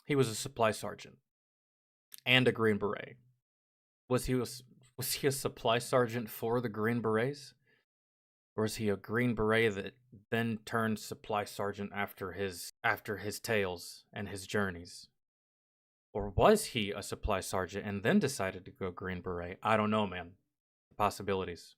He was a supply sergeant and a Green Beret. Was he a supply sergeant for the Green Berets? Or is he a Green Beret that then turned supply sergeant after his tales and his journeys? Or was he a supply sergeant and then decided to go Green Beret? I don't know, man. Possibilities.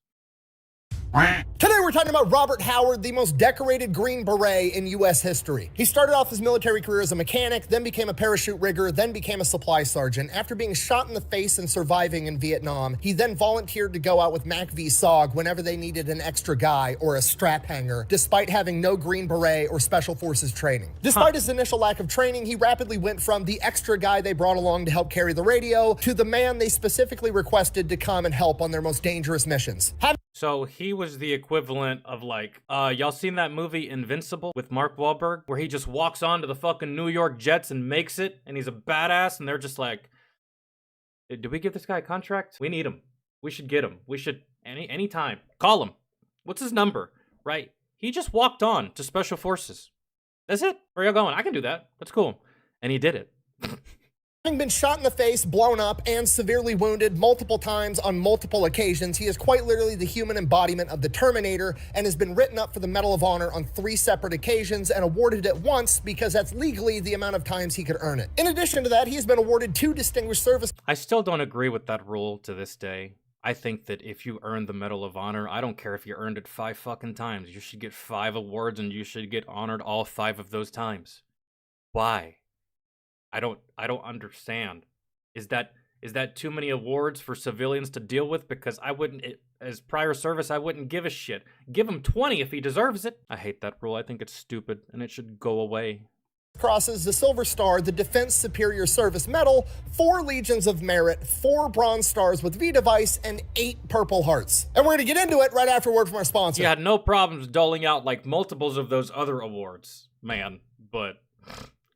Today we're talking about Robert Howard, the most decorated Green Beret in U.S. history. He started off his military career as a mechanic, then became a parachute rigger, then became a supply sergeant. After being shot in the face and surviving in Vietnam, he then volunteered to go out with Mac V SOG whenever they needed an extra guy or a strap hanger, despite having no Green Beret or Special Forces training. Despite his initial lack of training, he rapidly went from the extra guy they brought along to help carry the radio to the man they specifically requested to come and help on their most dangerous missions. So he was the equivalent of like, y'all seen that movie Invincible with Mark Wahlberg, where he just walks onto the fucking New York Jets and makes it, and he's a badass, and they're just like, did we give this guy a contract? We need him. We should get him. We should, anytime. Call him. What's his number? Right? He just walked on to Special Forces. That's it. Where y'all going? I can do that. That's cool. And he did it. Having been shot in the face, blown up, and severely wounded multiple times on multiple occasions, he is quite literally the human embodiment of the Terminator and has been written up for the Medal of Honor on 3 separate occasions and awarded it once because that's legally the amount of times he could earn it. In addition to that, he has been awarded 2 Distinguished Service. I still don't agree with that rule to this day. I think that if you earn the Medal of Honor, I don't care if you earned it 5 fucking times. You should get 5 awards and you should get honored all 5 of those times. Why? I don't understand. Is that too many awards for civilians to deal with? Because I wouldn't, as prior service, I wouldn't give a shit. Give him 20 if he deserves it. I hate that rule. I think it's stupid and it should go away. Crosses, the Silver Star, the Defense Superior Service Medal, 4 Legions of Merit, 4 Bronze Stars with V device, and 8 Purple Hearts. And we're going to get into it right after a word from our sponsor. You had no problems doling out like multiples of those other awards, man, but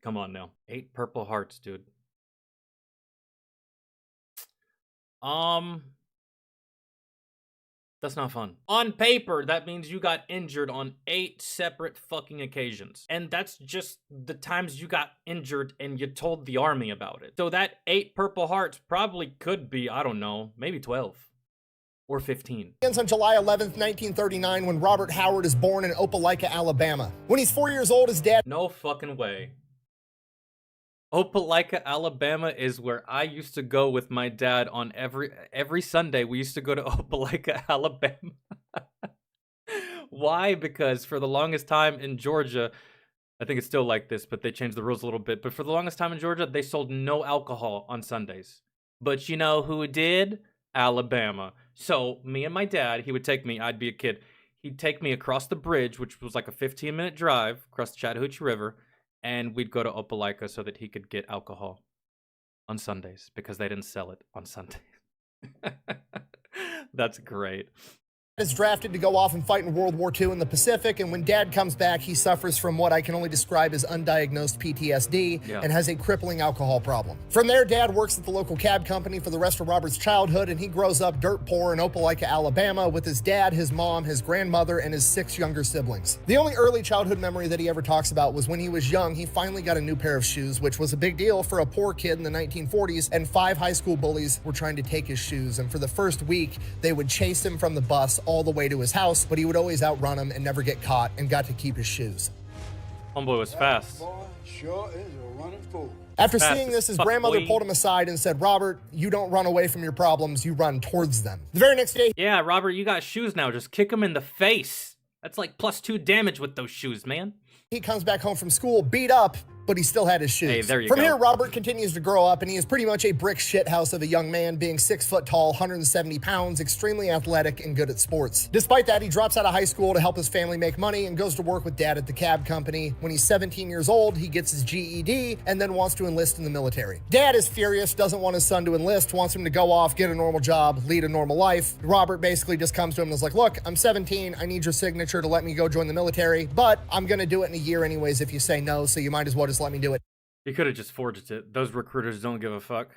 come on now. 8 Purple Hearts, dude. That's not fun. On paper, that means you got injured on 8 separate fucking occasions. And that's just the times you got injured and you told the army about it. So that 8 Purple Hearts probably could be, I don't know, maybe 12. Or 15. Begins on July 11th, 1939, when Robert Howard is born in Opelika, Alabama. When he's 4 years old, his dad... No fucking way. Opelika, Alabama is where I used to go with my dad on every Sunday. We used to go to Opelika, Alabama. Why? Because for the longest time in Georgia, I think it's still like this, but they changed the rules a little bit. But for the longest time in Georgia, they sold no alcohol on Sundays. But you know who did? Alabama. So me and my dad, he would take me, I'd be a kid. He'd take me across the bridge, which was like a 15-minute drive across the Chattahoochee River. And we'd go to Opelika so that he could get alcohol on Sundays because they didn't sell it on Sundays. That's great. Is drafted to go off and fight in World War II in the Pacific, and when Dad comes back, he suffers from what I can only describe as undiagnosed PTSD and has a crippling alcohol problem. From there, Dad works at the local cab company for the rest of Robert's childhood, and he grows up dirt poor in Opelika, Alabama, with his dad, his mom, his grandmother, and his 6 younger siblings. The only early childhood memory that he ever talks about was when he was young, he finally got a new pair of shoes, which was a big deal for a poor kid in the 1940s, and 5 high school bullies were trying to take his shoes, and for the first week, they would chase him from the bus all the way to his house, but he would always outrun them and never get caught and got to keep his shoes. Homeboy was fast. Boy sure is a running fool. After seeing this, his grandmother pulled him aside and said, "Robert, you don't run away from your problems, you run towards them." The very next day, yeah, Robert, you got shoes now. Just kick him in the face. That's like +2 damage with those shoes, man. He comes back home from school beat up, but he still had his shoes. Hey, there you From go. here, Robert continues to grow up, and he is pretty much a brick shithouse of a young man, being 6 foot tall, 170 pounds, extremely athletic, and good at sports. Despite that, he drops out of high school to help his family make money and goes to work with Dad at the cab company. When he's 17 years old, he gets his GED and then wants to enlist in the military. Dad is furious, doesn't want his son to enlist, wants him to go off, get a normal job, lead a normal life. Robert basically just comes to him and is like, "Look, I'm 17, I need your signature to let me go join the military, but I'm gonna do it in a year anyways if you say no, so you might as well just let me do it." You could have just forged it. Those recruiters don't give a fuck.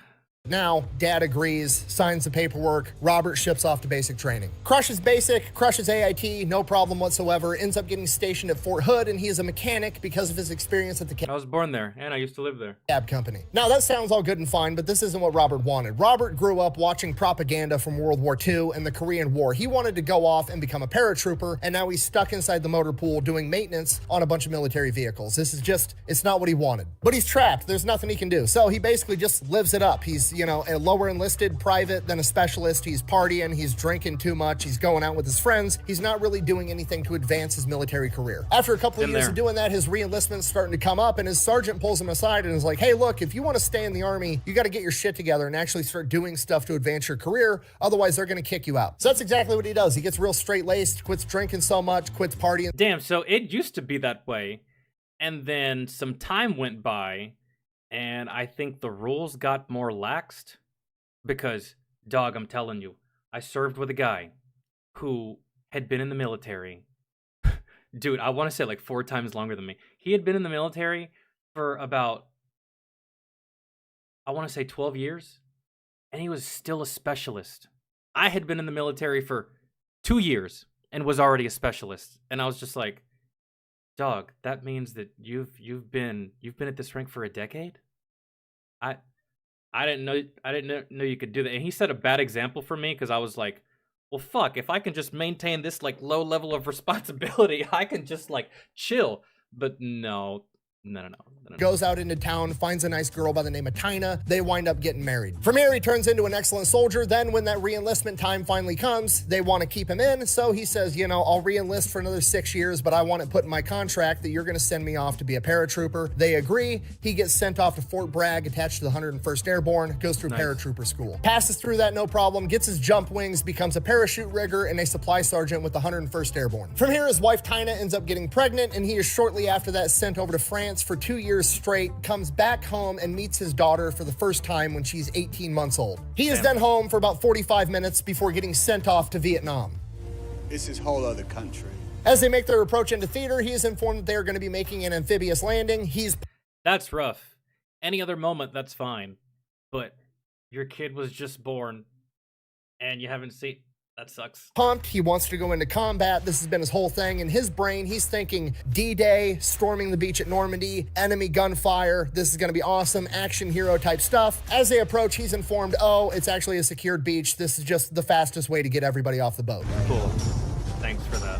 Now, Dad agrees, signs the paperwork, Robert ships off to basic training. Crushes basic, crushes AIT, no problem whatsoever, ends up getting stationed at Fort Hood, and he is a mechanic because of his experience at the I was born there, and I used to live there. cab company. Now, that sounds all good and fine, but this isn't what Robert wanted. Robert grew up watching propaganda from World War II and the Korean War. He wanted to go off and become a paratrooper, and now he's stuck inside the motor pool doing maintenance on a bunch of military vehicles. This is just, it's not what he wanted. But he's trapped. There's nothing he can do. So he basically just lives it up. He's, you know, a lower enlisted private than a specialist. He's partying, he's drinking too much, he's going out with his friends. He's not really doing anything to advance his military career. After a couple of years of doing that, his re-enlistment's starting to come up, and his sergeant pulls him aside and is like, hey, look, if you want to stay in the Army, you got to get your shit together and actually start doing stuff to advance your career. Otherwise, they're going to kick you out. So that's exactly what he does. He gets real straight-laced, quits drinking so much, quits partying. Damn, so it used to be that way, and then some time went by, and I think the rules got more laxed. Because, dog, I'm telling you, I served with a guy who had been in the military. Dude, I want to say like 4 times longer than me. He had been in the military for about, I want to say 12 years, and he was still a specialist. I had been in the military for 2 years and was already a specialist, and I was just like, dog, that means that you've been at this rank for a decade? I didn't know you could do that. And he set a bad example for me because I was like, well, fuck, if I can just maintain this like low level of responsibility, I can just like chill. But no. Goes out into town, finds a nice girl by the name of Tina. They wind up getting married. From here, he turns into an excellent soldier. Then when that re-enlistment time finally comes, they want to keep him in. So he says, you know, I'll re-enlist for another 6 years, but I want it put in my contract that you're going to send me off to be a paratrooper. They agree. He gets sent off to Fort Bragg, attached to the 101st Airborne, goes through paratrooper school. Passes through that no problem, gets his jump wings, becomes a parachute rigger and a supply sergeant with the 101st Airborne. From here, his wife Tina ends up getting pregnant, and he is shortly after that sent over to France for 2 years straight, comes back home and meets his daughter for the first time when she's 18 months old. He is then home for about 45 minutes before getting sent off to Vietnam. It's his whole other country. As they make their approach into theater, he is informed that they are going to be making an amphibious landing. That's rough. Any other moment, that's fine. But your kid was just born and you haven't seen... That sucks. Pumped. He wants to go into combat. This has been his whole thing. In his brain, he's thinking D-Day, storming the beach at Normandy, enemy gunfire. This is going to be awesome, action hero type stuff. As they approach, he's informed, oh, it's actually a secured beach. This is just the fastest way to get everybody off the boat. Cool. Thanks for that.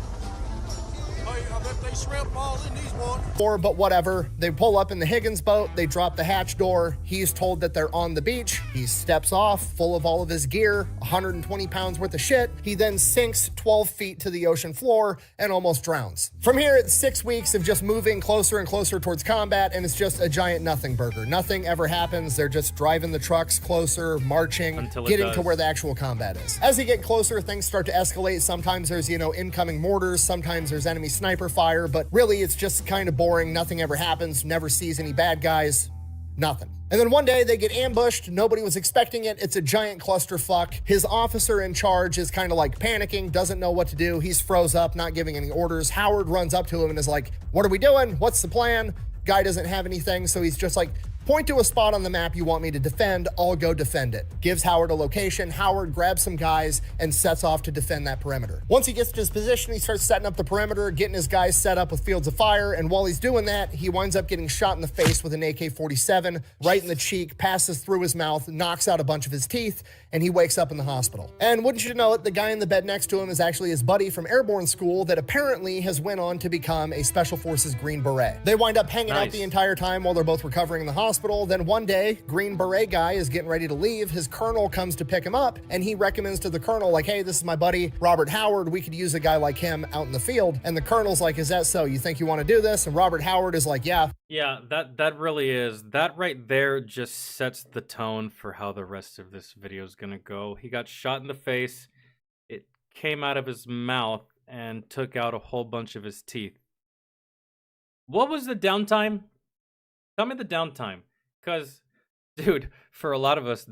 I bet they shrimp all in these waters. But whatever. They pull up in the Higgins boat. They drop the hatch door. He's told that they're on the beach. He steps off, full of all of his gear, 120 pounds worth of shit. He then sinks 12 feet to the ocean floor and almost drowns. From here, it's 6 weeks of just moving closer and closer towards combat, and it's just a giant nothing burger. Nothing ever happens. They're just driving the trucks closer, marching, getting to where the actual combat is. As they get closer, things start to escalate. Sometimes there's, you know, incoming mortars. Sometimes there's enemy sniper fire, but really it's just kind of boring. Nothing ever happens. Never sees any bad guys. Nothing. And then one day they get ambushed. Nobody was expecting it. It's a giant clusterfuck. His officer in charge is kind of like panicking, doesn't know what to do. He's froze up, not giving any orders. Howard runs up to him and is like, what are we doing? What's the plan? Guy doesn't have anything, so he's just like, point to a spot on the map you want me to defend, I'll go defend it. Gives Howard a location. Howard grabs some guys and sets off to defend that perimeter. Once he gets to his position, he starts setting up the perimeter, getting his guys set up with fields of fire, and while he's doing that, he winds up getting shot in the face with an AK-47, right in the cheek, passes through his mouth, knocks out a bunch of his teeth, and he wakes up in the hospital. And wouldn't you know it, the guy in the bed next to him is actually his buddy from airborne school that apparently has went on to become a Special Forces Green Beret. They wind up hanging out the entire time while they're both recovering in the hospital. Then one day, Green Beret guy is getting ready to leave. His colonel comes to pick him up, and he recommends to the colonel, like, hey, this is my buddy, Robert Howard. We could use a guy like him out in the field. And the colonel's like, is that so? You think you want to do this? And Robert Howard is like, yeah. Yeah, that really is. That right there just sets the tone for how the rest of this video is gonna go. He got shot in the face. It came out of his mouth and took out a whole bunch of his teeth. What was the downtime? Tell me the downtime. Because, dude, for a lot of us,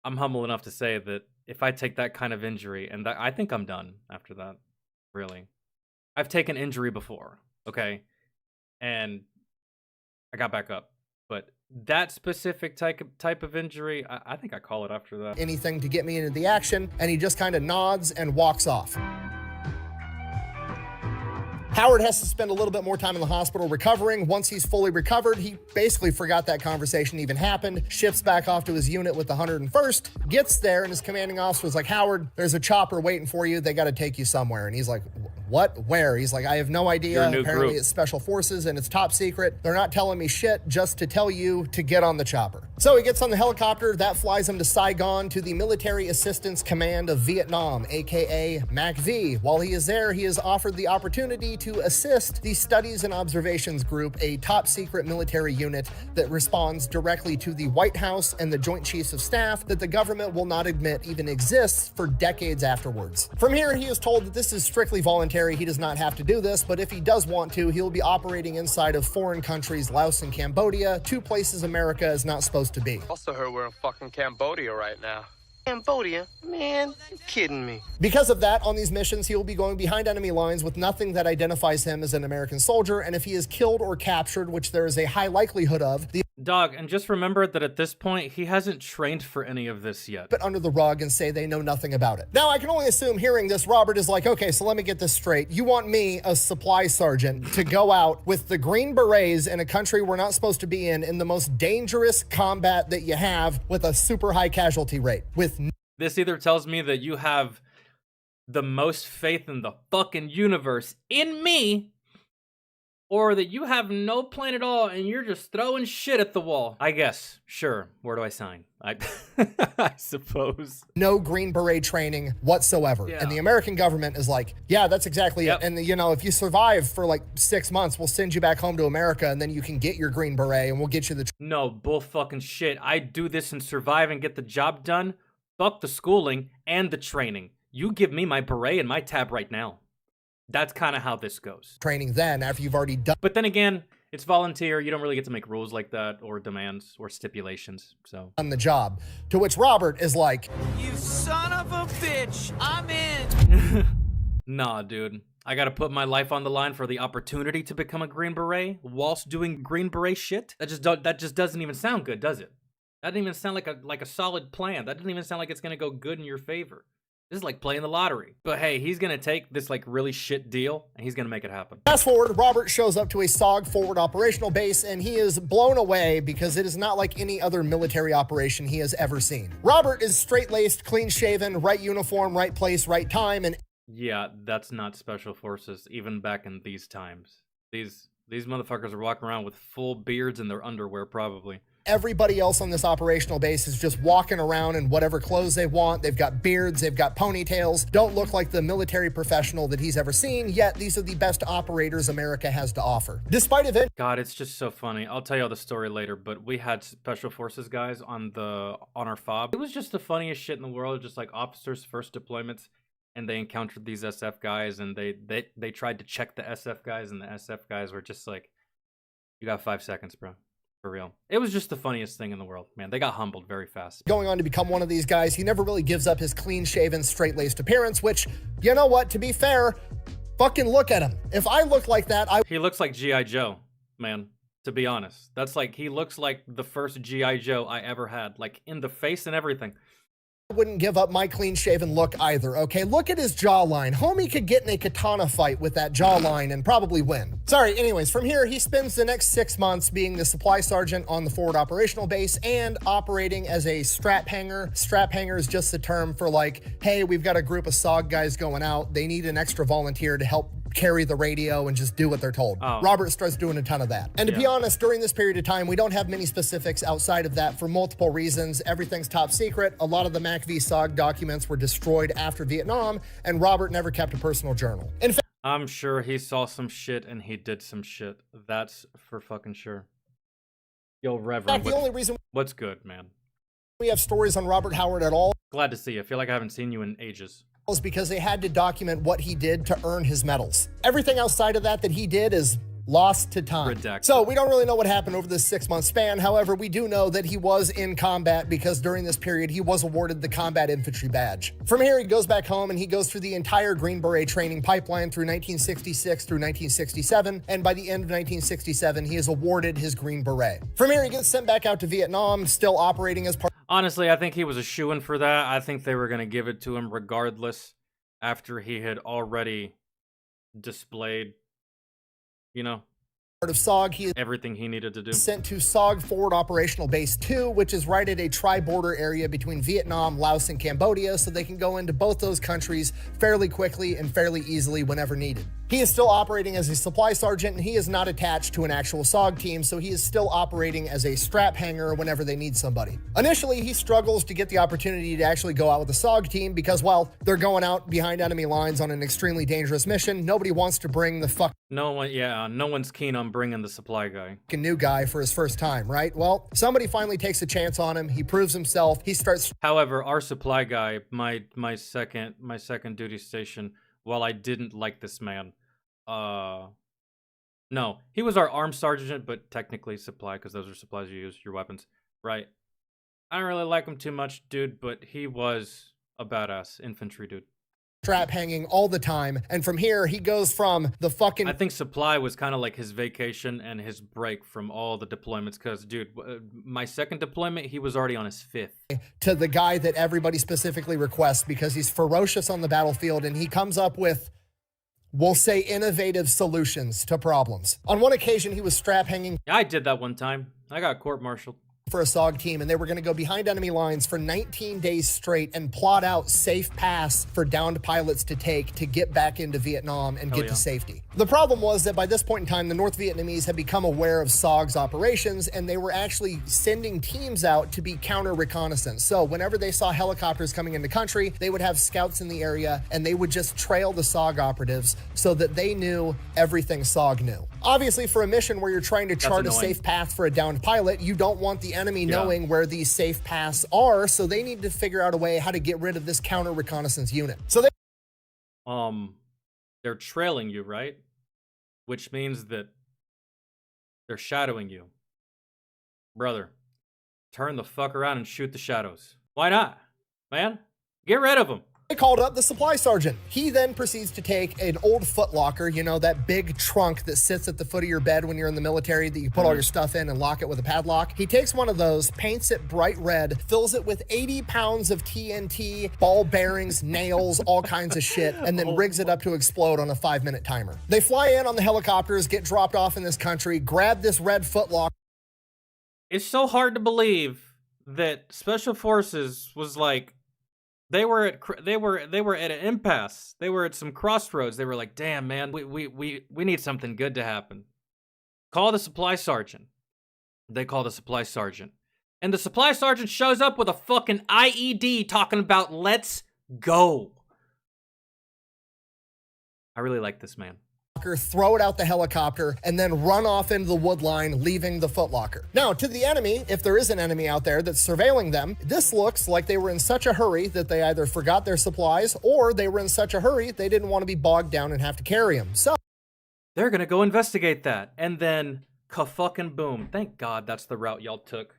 I'm humble enough to say that if I take that kind of injury, and I think I'm done after that, really. I've taken injury before, okay? And I got back up. But That specific type of injury, I think I call it after that. Anything to get me into the action, and he just kind of nods and walks off. Howard has to spend a little bit more time in the hospital recovering. Once he's fully recovered, he basically forgot that conversation even happened, shifts back off to his unit with the 101st, gets there, and his commanding officer was like, Howard, there's a chopper waiting for you. They got to take you somewhere. And he's like, what? Where? He's like, I have no idea. Apparently it's special forces and it's top secret. They're not telling me shit, just to tell you to get on the chopper. So he gets on the helicopter that flies him to Saigon to the Military Assistance Command of Vietnam, aka MACV. While he is there, he is offered the opportunity to assist the Studies and Observations Group, a top secret military unit that responds directly to the White House and the Joint Chiefs of Staff that the government will not admit even exists for decades afterwards. From here, he is told that this is strictly voluntary. He does not have to do this, but if he does want to, he'll be operating inside of foreign countries, Laos and Cambodia, two places America is not supposed to be. Also heard we're in fucking Cambodia right now. Cambodia? Man, you kidding me. Because of that, on these missions, he will be going behind enemy lines with nothing that identifies him as an American soldier, and if he is killed or captured, which there is a high likelihood of, the Dog, and just remember that at this point, he hasn't trained for any of this yet. But under the rug and say they know nothing about it. Now, I can only assume hearing this, Robert is like, okay, so let me get this straight. You want me, a supply sergeant, to go out with the Green Berets in a country we're not supposed to be in the most dangerous combat that you have with a super high casualty rate. This either tells me that you have the most faith in the fucking universe in me, or that you have no plan at all and you're just throwing shit at the wall. I guess. Sure. Where do I sign? I suppose. No Green Beret training whatsoever. Yeah. And the American government is like, yeah, that's exactly it. And, you know, if you survive for like 6 months, we'll send you back home to America and then you can get your Green Beret and we'll get you the... No, bull fucking shit. I do this and survive and get the job done. Fuck the schooling and the training. You give me my beret and my tab right now. That's kind of how this goes. Training then, after you've already done... But then again, it's volunteer. You don't really get to make rules like that, or demands, or stipulations, so... ...on the job. To which Robert is like... You son of a bitch! I'm in! Nah, dude. I gotta put my life on the line for the opportunity to become a Green Beret whilst doing Green Beret shit? That just doesn't even sound good, does it? That doesn't even sound like a solid plan. That doesn't even sound like it's gonna go good in your favor. This is like playing the lottery. But hey, he's gonna take this like really shit deal and he's gonna make it happen. Fast forward, Robert shows up to a SOG forward operational base and he is blown away because it is not like any other military operation he has ever seen. Robert is straight-laced, clean-shaven, right uniform, right place, right time, and... Yeah, that's not special forces, even back in these times. These motherfuckers are walking around with full beards in their underwear, probably. Everybody else on this operational base is just walking around in whatever clothes they want. They've got beards, they've got ponytails, don't look like the military professional that he's ever seen, yet these are the best operators America has to offer. Despite of it... God, it's just so funny. I'll tell you all the story later, but we had special forces guys on our FOB. It was just the funniest shit in the world, just like officers' first deployments, and they encountered these SF guys, and they tried to check the SF guys, and the SF guys were just like, you got 5 seconds, bro. For real. It was just the funniest thing in the world, man. They got humbled very fast. Going on to become one of these guys, he never really gives up his clean-shaven, straight-laced appearance, which, you know what, to be fair, fucking look at him. If I look like that, He looks like G.I. Joe, man, to be honest. That's like, he looks like the first G.I. Joe I ever had, like in the face and everything. Wouldn't give up my clean-shaven look either, okay? Look at his jawline. Homie could get in a katana fight with that jawline and probably win. Sorry, anyways, from here, he spends the next 6 months being the supply sergeant on the forward operational base and operating as a strap hanger. Strap hanger is just the term for like, hey, we've got a group of SOG guys going out. They need an extra volunteer to help carry the radio and just do what they're told. Robert starts doing a ton of that. And to be honest, during this period of time, we don't have many specifics outside of that for multiple reasons. Everything's top secret. A lot of the MACV SOG documents were destroyed after Vietnam, and Robert never kept a personal journal. In fact, I'm sure he saw some shit and he did some shit. That's for fucking sure. Yo, Reverend, the only reason what's good, man? We have stories on Robert Howard at all. Glad to see you. I feel like I haven't seen you in ages. Because they had to document what he did to earn his medals. Everything outside of that he did is lost to time. Redacted. So we don't really know what happened over this 6-month span. However, we do know that he was in combat because during this period, he was awarded the Combat Infantry Badge. From here, he goes back home and he goes through the entire Green Beret training pipeline through 1966 through 1967. And by the end of 1967, he is awarded his Green Beret. From here, he gets sent back out to Vietnam, still operating as part. Honestly, I think he was a shoo-in for that. I think they were going to give it to him regardless after he had already displayed, you know, Part of SOG, he is everything he needed to do. Sent to SOG Forward Operational Base 2, which is right at a tri-border area between Vietnam, Laos, and Cambodia, so they can go into both those countries fairly quickly and fairly easily whenever needed. He is still operating as a supply sergeant, and he is not attached to an actual SOG team, so he is still operating as a strap hanger whenever they need somebody. Initially, he struggles to get the opportunity to actually go out with a SOG team because, well, they're going out behind enemy lines on an extremely dangerous mission. Nobody wants to bring the no one's keen on bringing the supply guy. New guy for his first time, right? Well, somebody finally takes a chance on him. He proves himself. He starts. However, our supply guy, my second duty station, while I didn't like this man, no, he was our armed sergeant, but technically supply, because those are supplies you use, your weapons, right? I don't really like him too much, dude, but he was a badass infantry dude. Strap hanging all the time, and from here he goes from the fucking. I think supply was kind of like his vacation and his break from all the deployments, because dude, my second deployment, he was already on his 5th. To the guy that everybody specifically requests because he's ferocious on the battlefield and he comes up with, we'll say, innovative solutions to problems. On one occasion, he was strap hanging. I did that one time. I got court-martialed For a SOG team, and they were going to go behind enemy lines for 19 days straight and plot out safe paths for downed pilots to take to get back into Vietnam and get to safety. The problem was that by this point in time, the North Vietnamese had become aware of SOG's operations, and they were actually sending teams out to be counter reconnaissance. So whenever they saw helicopters coming into country, they would have scouts in the area, and they would just trail the SOG operatives so that they knew everything SOG knew. Obviously, for a mission where you're trying to chart a safe path for a downed pilot, you don't want the enemy knowing where these safe paths are, so they need to figure out a way how to get rid of this counter reconnaissance unit. So they're trailing you, right? Which means that they're shadowing you. Brother, turn the fuck around and shoot the shadows. Why not, man? Get rid of them. They called up the supply sergeant. He then proceeds to take an old footlocker, you know, that big trunk that sits at the foot of your bed when you're in the military that you put all your stuff in and lock it with a padlock. He takes one of those, paints it bright red, fills it with 80 pounds of TNT, ball bearings, nails, all kinds of shit, and then rigs it up to explode on a 5-minute timer. They fly in on the helicopters, get dropped off in this country, grab this red footlocker. It's so hard to believe that Special Forces was like, They were at an impasse. They were at some crossroads. They were like, "Damn, man, we need something good to happen. Call the supply sergeant." They call the supply sergeant, and the supply sergeant shows up with a fucking IED, talking about "let's go." I really like this man. Throw it out the helicopter, and then run off into the wood line, leaving the footlocker. Now, to the enemy, if there is an enemy out there that's surveilling them, this looks like they were in such a hurry that they either forgot their supplies or they were in such a hurry they didn't want to be bogged down and have to carry them. So they're gonna go investigate that, and then ka-fucking boom. Thank God that's the route y'all took.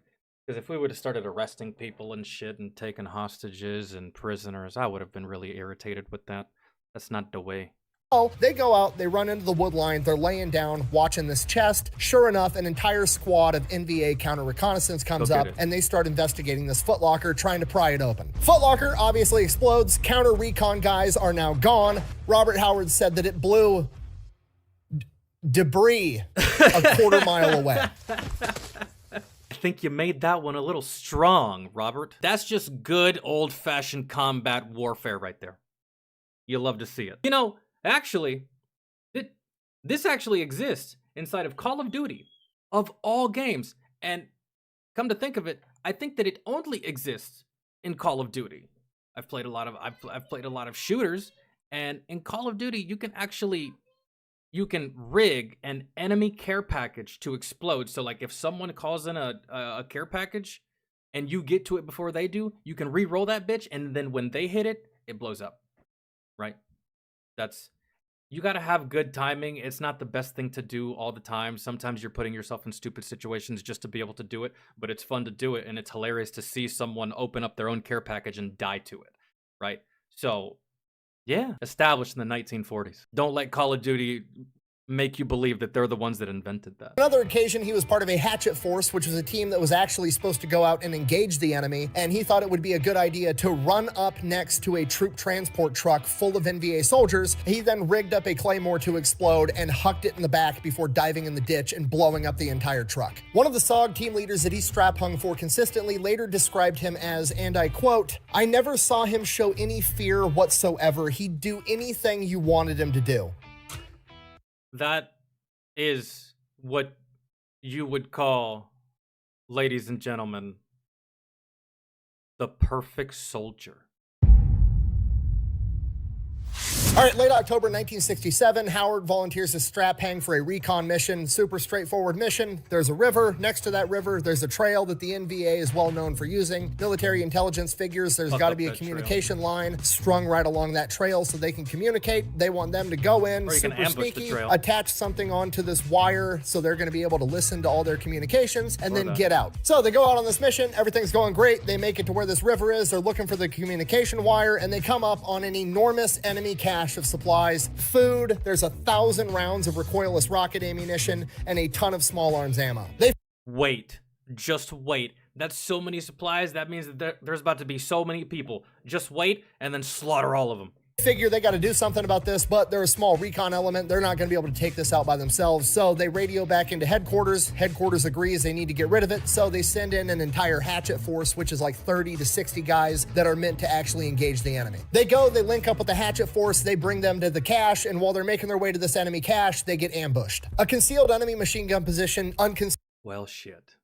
Because if we would have started arresting people and shit and taking hostages and prisoners, I would have been really irritated with that. That's not the way. Oh, they go out, they run into the wood line, they're laying down, watching this chest. Sure enough, an entire squad of NVA counter reconnaissance comes up, and they start investigating this footlocker, trying to pry it open. Footlocker obviously explodes. Counter recon guys are now gone. Robert Howard said that it blew debris a quarter-mile away. I think you made that one a little strong, Robert. That's just good old-fashioned combat warfare right there. You love to see it. You know, actually, this actually exists inside of Call of Duty, of all games. And come to think of it, I think that it only exists in Call of Duty. I've played a lot of shooters, and in Call of Duty, you can rig an enemy care package to explode. So like if someone calls in a care package and you get to it before they do, you can re-roll that bitch, and then when they hit it, it blows up. Right? you got to have good timing. It's not the best thing to do all the time. Sometimes you're putting yourself in stupid situations just to be able to do it, but it's fun to do it, and it's hilarious to see someone open up their own care package and die to it, right? So, yeah, established in the 1940s. Don't let Call of Duty make you believe that they're the ones that invented that. Another occasion, he was part of a hatchet force, which was a team that was actually supposed to go out and engage the enemy, and he thought it would be a good idea to run up next to a troop transport truck full of NVA soldiers. He then rigged up a claymore to explode and hucked it in the back before diving in the ditch and blowing up the entire truck. One of the SOG team leaders that he strap hung for consistently later described him as, and I quote, "I never saw him show any fear whatsoever. He'd do anything you wanted him to do." That is what you would call, ladies and gentlemen, the perfect soldier. All right, late October 1967, Howard volunteers to strap hang for a recon mission. Super straightforward mission. There's a river. Next to that river, there's a trail that the NVA is well known for using. Military intelligence figures there's got to be a communication line strung right along that trail so they can communicate. They want them to go in, super sneaky, attach something onto this wire so they're going to be able to listen to all their communications and then get out. So they go out on this mission. Everything's going great. They make it to where this river is. They're looking for the communication wire, and they come up on an enormous enemy cache of supplies, food, there's 1,000 rounds of recoilless rocket ammunition, and a ton of small arms ammo. Wait, just wait. That's so many supplies. That means that there's about to be so many people. Just wait and then slaughter all of them. Figure they got to do something about this, but they're a small recon element. They're not going to be able to take this out by themselves. So they radio back into headquarters. Headquarters agrees they need to get rid of it. So they send in an entire hatchet force, which is like 30 to 60 guys that are meant to actually engage the enemy. They go, they link up with the hatchet force. They bring them to the cache. And while they're making their way to this enemy cache, they get ambushed. A concealed enemy machine gun position, well, shit.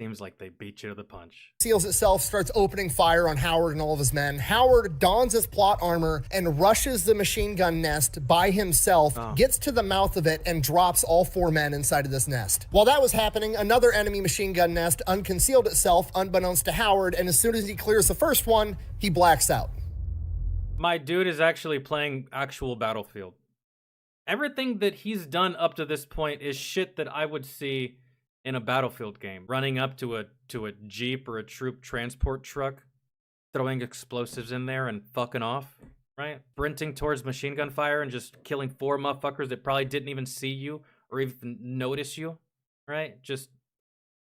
Seems like they beat you to the punch. Seals itself, starts opening fire on Howard and all of his men. Howard dons his plot armor and rushes the machine gun nest by himself, gets to the mouth of it, and drops all 4 men inside of this nest. While that was happening, another enemy machine gun nest unconcealed itself, unbeknownst to Howard, and as soon as he clears the first one, he blacks out. My dude is actually playing actual Battlefield. Everything that he's done up to this point is shit that I would see in a Battlefield game. Running up to a Jeep or a troop transport truck, throwing explosives in there and fucking off, right? Sprinting towards machine gun fire and just killing 4 motherfuckers that probably didn't even see you or even notice you, right? Just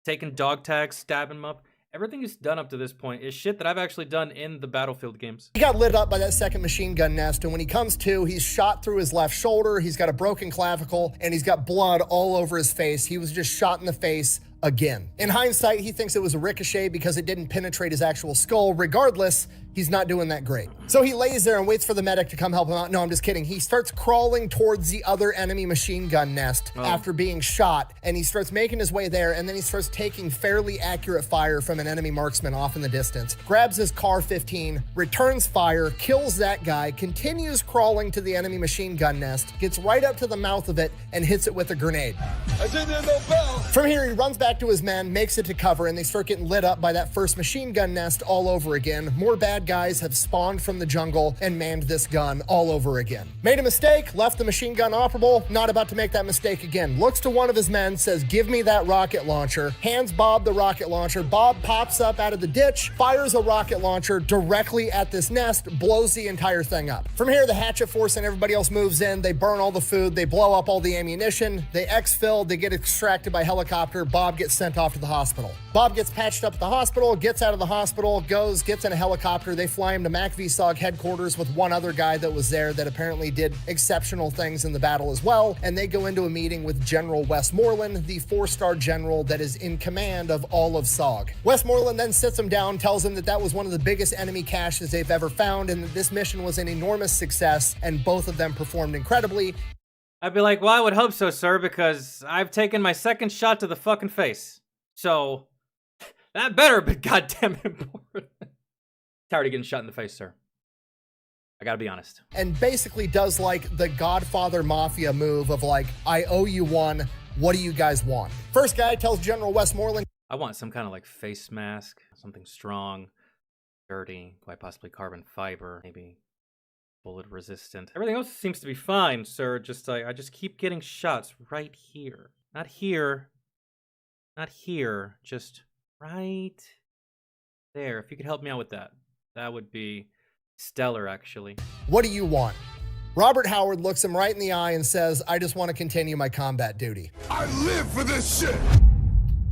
taking dog tags, stabbing them up. Everything he's done up to this point is shit that I've actually done in the Battlefield games. He got lit up by that second machine gun nest, and when he comes to, he's shot through his left shoulder, he's got a broken clavicle, and he's got blood all over his face. He was just shot in the face again. In hindsight, he thinks it was a ricochet because it didn't penetrate his actual skull. Regardless, he's not doing that great. So he lays there and waits for the medic to come help him out. No, I'm just kidding. He starts crawling towards the other enemy machine gun nest after being shot, and he starts making his way there, and then he starts taking fairly accurate fire from an enemy marksman off in the distance, grabs his Car-15, returns fire, kills that guy, continues crawling to the enemy machine gun nest, gets right up to the mouth of it, and hits it with a grenade. From here, he runs back to his men, makes it to cover, and they start getting lit up by that first machine gun nest all over again. More bad guys have spawned from the jungle and manned this gun all over again. Made a mistake, left the machine gun operable, not about to make that mistake again. Looks to one of his men, says, "Give me that rocket launcher." Hands Bob the rocket launcher. Bob pops up out of the ditch, fires a rocket launcher directly at this nest, blows the entire thing up. From here, the hatchet force and everybody else moves in. They burn all the food, they blow up all the ammunition, they exfil, they get extracted by helicopter. Bob gets sent off to the hospital. Bob gets patched up at the hospital, gets out of the hospital, gets in a helicopter. They fly him to MACV-SOG headquarters with one other guy that was there that apparently did exceptional things in the battle as well, and they go into a meeting with General Westmoreland, the 4-star general that is in command of all of SOG. Westmoreland then sits him down, tells him that that was one of the biggest enemy caches they've ever found, and that this mission was an enormous success, and both of them performed incredibly. I'd be like, well, I would hope so, sir, because I've taken my second shot to the fucking face. So, that better be goddamn important. Tired of getting shot in the face, sir. I gotta be honest. And basically does like the Godfather Mafia move of like, I owe you one, what do you guys want? First guy tells General Westmoreland, I want some kind of like face mask, something strong, dirty, quite possibly carbon fiber, maybe bullet resistant. Everything else seems to be fine, sir. Just I just keep getting shots right here. Not here. Not here. Just right there. If you could help me out with that, that would be stellar, actually. What do you want? Robert Howard looks him right in the eye and says, I just want to continue my combat duty. I live for this shit.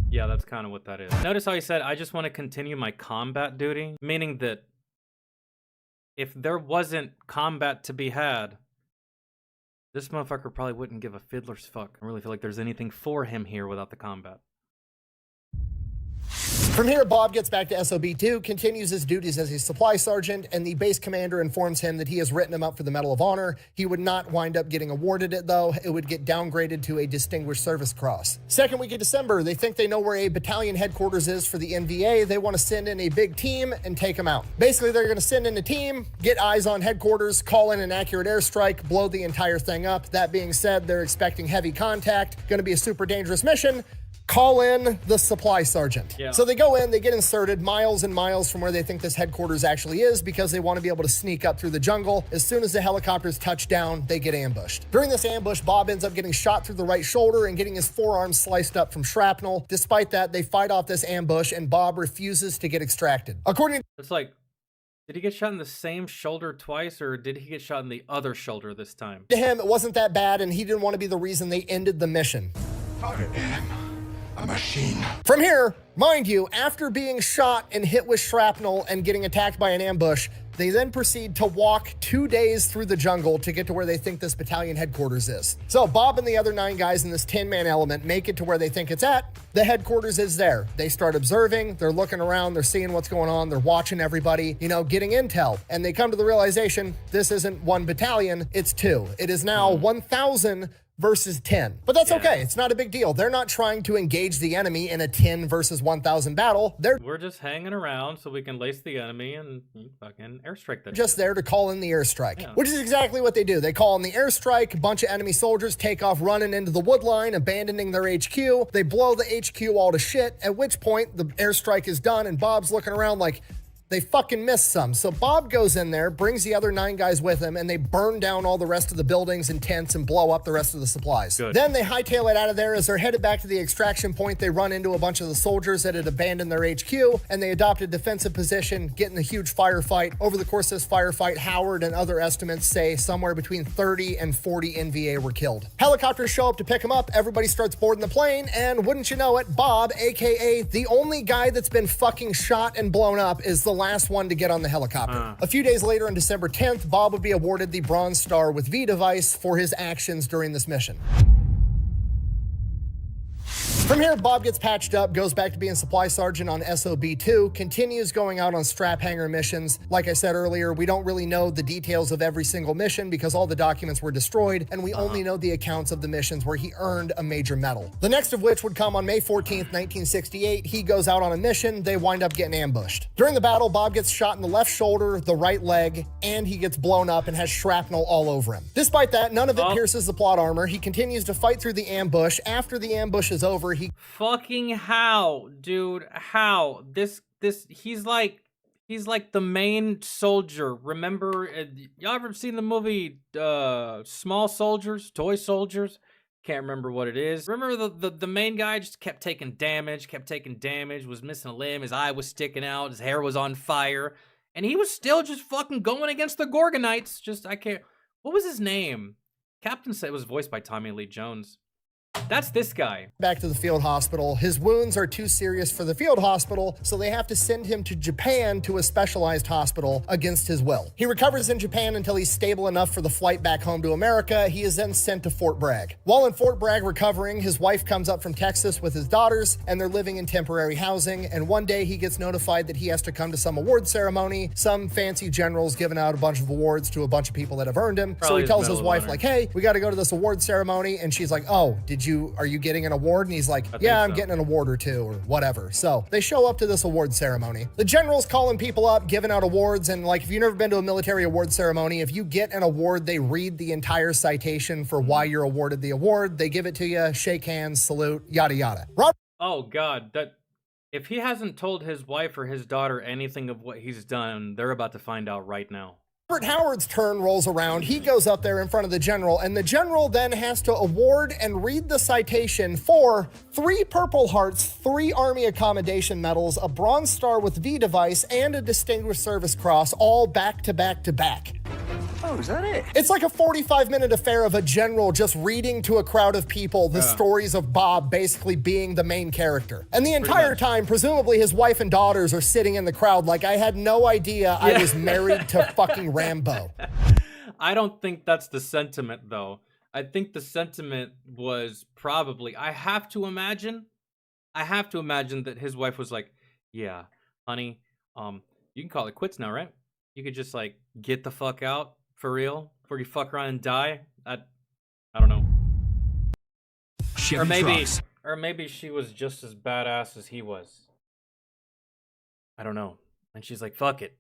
Yeah, that's kind of what that is. Notice how he said, I just want to continue my combat duty, meaning that if there wasn't combat to be had, this motherfucker probably wouldn't give a fiddler's fuck. I really feel like there's anything for him here without the combat. From here, Bob gets back to SOB2, continues his duties as a supply sergeant, and the base commander informs him that he has written him up for the Medal of Honor. He would not wind up getting awarded it, though. It would get downgraded to a Distinguished Service Cross. Second week of December, they think they know where a battalion headquarters is for the NVA. They want to send in a big team and take them out. Basically, they're going to send in a team, get eyes on headquarters, call in an accurate airstrike, blow the entire thing up. That being said, they're expecting heavy contact, going to be a super dangerous mission. Call in the supply sergeant. Yeah. So they go in, they get inserted miles and miles from where they think this headquarters actually is because they want to be able to sneak up through the jungle. As soon as the helicopters touch down, they get ambushed. During this ambush, Bob ends up getting shot through the right shoulder and getting his forearm sliced up from shrapnel. Despite that, they fight off this ambush and Bob refuses to get extracted. According It's like, did he get shot in the same shoulder twice, or did he get shot in the other shoulder this time? to him, it wasn't that bad and he didn't want to be the reason they ended the mission. I am a machine. From here, mind you, after being shot and hit with shrapnel and getting attacked by an ambush, they then proceed to walk 2 days through the jungle to get to where they think this battalion headquarters is. So Bob and the other 9 guys in this 10-man element make it to where they think it's at. The headquarters is there. They start observing, they're looking around, they're seeing what's going on, they're watching everybody, getting intel. And they come to the realization, this isn't 1 battalion, it's 2. It is now 1,000 versus 10. But that's okay. It's not a big deal. They're not trying to engage the enemy in a 10 versus 1,000 battle. We're just hanging around so we can lace the enemy and fucking airstrike that just shit. there to call in the airstrike, which is exactly what they do. They call in the airstrike, a bunch of enemy soldiers take off running into the wood line, abandoning their HQ. They blow the HQ all to shit, at which point the airstrike is done and Bob's looking around like, they fucking missed some. So Bob goes in there, brings the other 9 guys with him, and they burn down all the rest of the buildings and tents and blow up the rest of the supplies. Good. Then they hightail it out of there. As they're headed back to the extraction point, they run into a bunch of the soldiers that had abandoned their HQ, and they adopt a defensive position, get in a huge firefight. Over the course of this firefight, Howard and other estimates say somewhere between 30 and 40 NVA were killed. Helicopters show up to pick them up, everybody starts boarding the plane, and wouldn't you know it, Bob, aka the only guy that's been fucking shot and blown up, is the last one to get on the helicopter. A few days later, on December 10th, Bob would be awarded the Bronze Star with V device for his actions during this mission. From here, Bob gets patched up, goes back to being supply sergeant on SOB2, continues going out on strap hanger missions. Like I said earlier, we don't really know the details of every single mission because all the documents were destroyed, and we only know the accounts of the missions where he earned a major medal. The next of which would come on May 14th, 1968. He goes out on a mission, they wind up getting ambushed. During the battle, Bob gets shot in the left shoulder, the right leg, and he gets blown up and has shrapnel all over him. Despite that, none of it pierces the plot armor. He continues to fight through the ambush. After the ambush is over, fucking how, dude? How? He's like the main soldier. Remember, y'all ever seen the movie Small Soldiers, Toy Soldiers? Can't remember what it is. Remember the main guy just kept taking damage, was missing a limb, his eye was sticking out, his hair was on fire, and he was still just fucking going against the Gorgonites. What was his name? Captain said it was voiced by Tommy Lee Jones. That's this guy. Back to the field hospital. His wounds are too serious for the field hospital, so they have to send him to Japan to a specialized hospital against his will. He recovers in Japan until he's stable enough for the flight back home to America. He is then sent to Fort Bragg. While in Fort Bragg recovering, his wife comes up from Texas with his daughters, and they're living in temporary housing, and one day he gets notified that he has to come to some award ceremony. Some fancy general's giving out a bunch of awards to a bunch of people that have earned him. Probably so he tells his wife, like, hey, we got to go to this award ceremony, and she's like, oh, are you getting an award? And he's like, yeah, I'm getting an award or 2 or whatever. So they show up to this award ceremony. The general's calling people up, giving out awards. And like, if you've never been to a military award ceremony, if you get an award, they read the entire citation for why you're awarded the award. They give it to you, shake hands, salute, yada, yada. Oh God, if he hasn't told his wife or his daughter anything of what he's done, they're about to find out right now. Robert Howard's turn rolls around. He goes up there in front of the general, and the general then has to award and read the citation for 3 Purple Hearts, 3 Army Accommodation Medals, a Bronze Star with V device, and a Distinguished Service Cross, all back to back to back. Oh, is that it? It's like a 45-minute affair of a general just reading to a crowd of people the stories of Bob basically being the main character. And the entire time, presumably his wife and daughters are sitting in the crowd like, I had no idea I was married to fucking Rambo. I don't think that's the sentiment, though. I think the sentiment was probably, I have to imagine that his wife was like, yeah, honey, you can call it quits now, right? You could just, like, get the fuck out. For real? Before you fuck around and die? I don't know. Or maybe she was just as badass as he was. I don't know. And she's like, fuck it.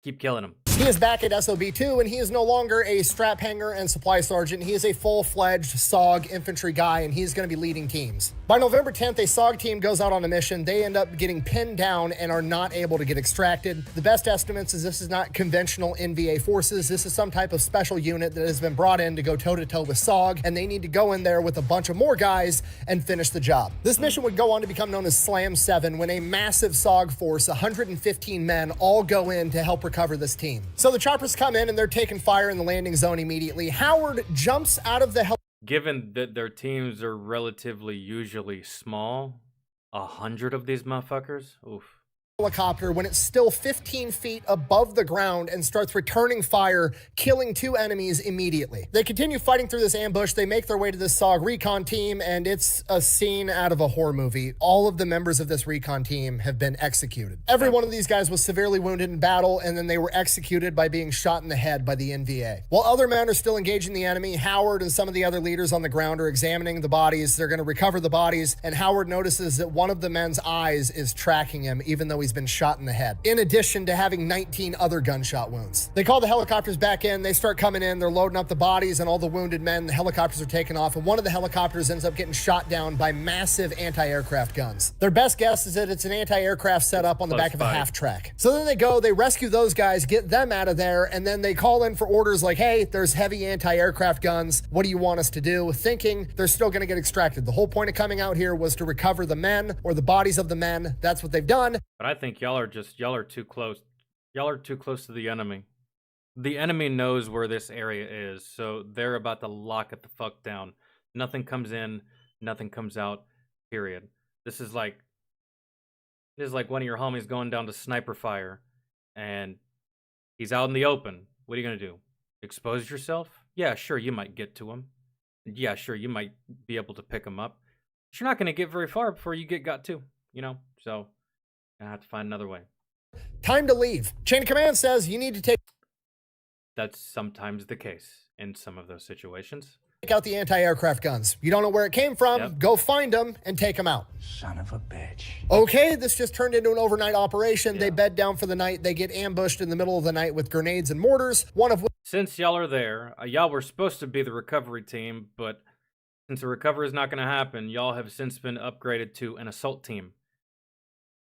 Keep killing him. He is back at SOB2, and he is no longer a strap hanger and supply sergeant. He is a full-fledged SOG infantry guy, and he's going to be leading teams. By November 10th, a SOG team goes out on a mission. They end up getting pinned down and are not able to get extracted. The best estimates is this is not conventional NVA forces. This is some type of special unit that has been brought in to go toe-to-toe with SOG, and they need to go in there with a bunch of more guys and finish the job. This mission would go on to become known as Slam 7, when a massive SOG force, 115 men, all go in to help recover this team. So the choppers come in and they're taking fire in the landing zone immediately. Howard jumps out of the helicopter. Given that their teams are relatively usually small, 100 of these motherfuckers? Oof. When it's still 15 feet above the ground and starts returning fire, killing 2 enemies immediately. They continue fighting through this ambush. They make their way to this SOG recon team, and it's a scene out of a horror movie. All of the members of this recon team have been executed. Every one of these guys was severely wounded in battle, and then they were executed by being shot in the head by the NVA. While other men are still engaging the enemy, Howard and some of the other leaders on the ground are examining the bodies. They're going to recover the bodies, and Howard notices that one of the men's eyes is tracking him, even though he's been shot in the head, in addition to having 19 other gunshot wounds. They call the helicopters back in. They start coming in. They're loading up the bodies and all the wounded men. The helicopters are taking off, and one of the helicopters ends up getting shot down by massive anti-aircraft guns. Their best guess is that it's an anti-aircraft setup on the back of a half-track. So then they go, they rescue those guys, get them out of there, and then they call in for orders like, hey, there's heavy anti-aircraft guns. What do you want us to do? Thinking they're still going to get extracted. The whole point of coming out here was to recover the men or the bodies of the men. That's what they've done. But I think y'all are too close. Y'all are too close to the enemy. The enemy knows where this area is, so they're about to lock it the fuck down. Nothing comes in, nothing comes out, period. This is like one of your homies going down to sniper fire, and he's out in the open. What are you gonna do? Expose yourself? Yeah, sure, you might get to him. Yeah, sure, you might be able to pick him up. But you're not gonna get very far before you get got to, you know? So, I have to find another way. Time to leave. Chain of command says you need to take That's sometimes the case in some of those situations. out the anti-aircraft guns. You don't know where it came from, go find them and take them out. Son of a bitch. Okay, this just turned into an overnight operation. They bed down for the night. They get ambushed in the middle of the night with grenades and mortars, one of which... Since y'all are there, y'all were supposed to be the recovery team, but since the recovery is not going to happen, y'all have since been upgraded to an assault team.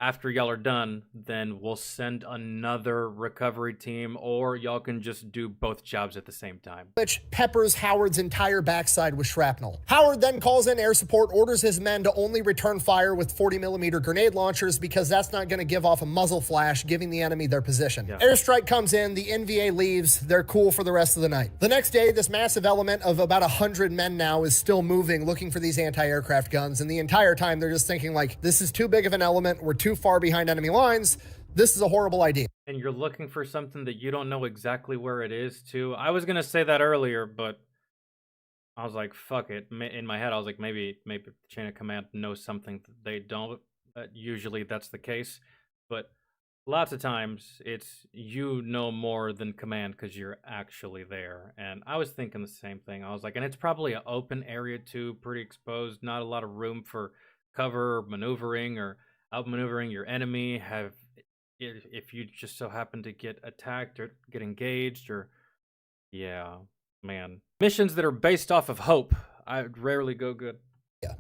After y'all are done, then we'll send another recovery team, or y'all can just do both jobs at the same time. Which peppers Howard's entire backside with shrapnel. Howard then calls in air support, orders his men to only return fire with 40mm grenade launchers because that's not going to give off a muzzle flash, giving the enemy their position. Airstrike comes in, the NVA leaves, they're cool for the rest of the night. The next day, this massive element of about 100 men now is still moving, looking for these anti-aircraft guns, and the entire time they're just thinking like, this is too big of an element, we're too far behind enemy lines. This is a horrible idea. And you're looking for something that you don't know exactly where it is, too. I was going to say that earlier, but I was like, fuck it. In my head, I was like, maybe the chain of command knows something that they don't. Usually that's the case. But lots of times, it's you know more than command because you're actually there. And I was thinking the same thing. I was like, and it's probably an open area, too, pretty exposed. Not a lot of room for cover, maneuvering, or outmaneuvering your enemy. If you just so happen to get attacked or get engaged, or missions that are based off of hope, I rarely go good.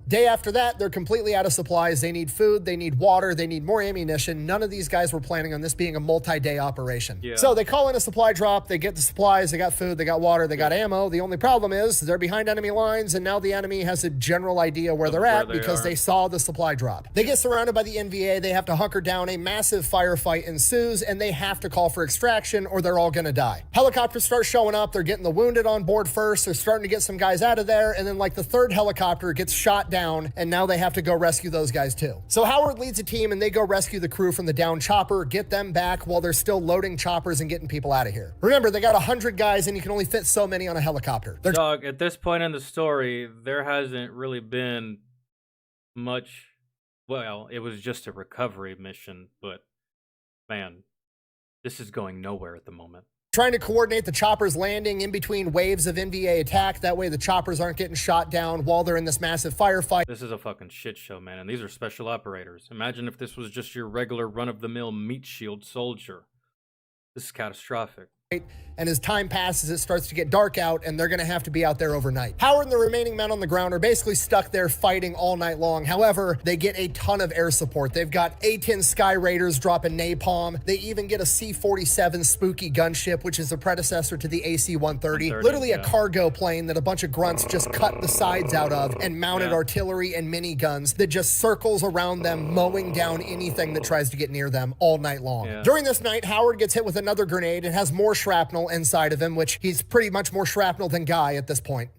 Day after that, they're completely out of supplies. They need food, they need water, they need more ammunition. None of these guys were planning on this being a multi-day operation. Yeah. So they call in a supply drop, they get the supplies, they got food, they got water, they got ammo. The only problem is they're behind enemy lines, and now the enemy has a general idea where they're at because they saw the supply drop. They get surrounded by the NVA, they have to hunker down, a massive firefight ensues, and they have to call for extraction or they're all gonna die. Helicopters start showing up, they're getting the wounded on board first, they're starting to get some guys out of there, and then like the third helicopter gets shot down, and now they have to go rescue those guys too. So Howard leads a team and they go rescue the crew from the downed chopper, get them back while they're still loading choppers and getting people out of here. Remember, they got 100 guys and you can only fit so many on a helicopter. Dog, at this point in the story, there hasn't really been much. Well, it was just a recovery mission, but man, this is going nowhere at the moment. Trying to coordinate the choppers landing in between waves of NVA attack. That way the choppers aren't getting shot down while they're in this massive firefight. This is a fucking shit show, man, and these are special operators. Imagine if this was just your regular run-of-the-mill meat shield soldier. This is catastrophic. And as time passes, it starts to get dark out, and they're going to have to be out there overnight. Howard and the remaining men on the ground are basically stuck there fighting all night long. However, they get a ton of air support. They've got A-10 Sky Raiders dropping napalm. They even get a C-47 Spooky gunship, which is a predecessor to the AC-130. Literally a cargo plane that a bunch of grunts just cut the sides out of, and mounted artillery and miniguns that just circles around them, mowing down anything that tries to get near them all night long. During this night, Howard gets hit with another grenade and has more shrapnel inside of him, which he's pretty much more shrapnel than Guy at this point.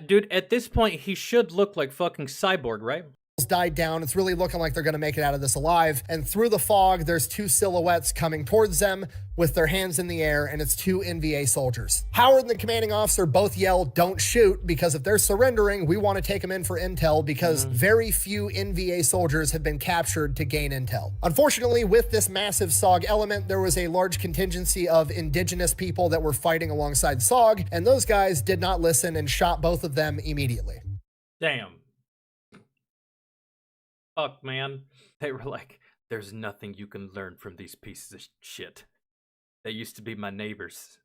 Dude, at this point, he should look like fucking Cyborg, right? Died down. It's really looking like they're going to make it out of this alive. And through the fog, there's two silhouettes coming towards them with their hands in the air, and it's two NVA soldiers. Howard and the commanding officer both yell, "Don't shoot," because if they're surrendering, we want to take them in for intel, because very few NVA soldiers have been captured to gain intel. Unfortunately, with this massive SOG element, there was a large contingency of indigenous people that were fighting alongside SOG, and those guys did not listen and shot both of them immediately. Damn. Fuck, man. They were like, there's nothing you can learn from these pieces of shit. They used to be my neighbors.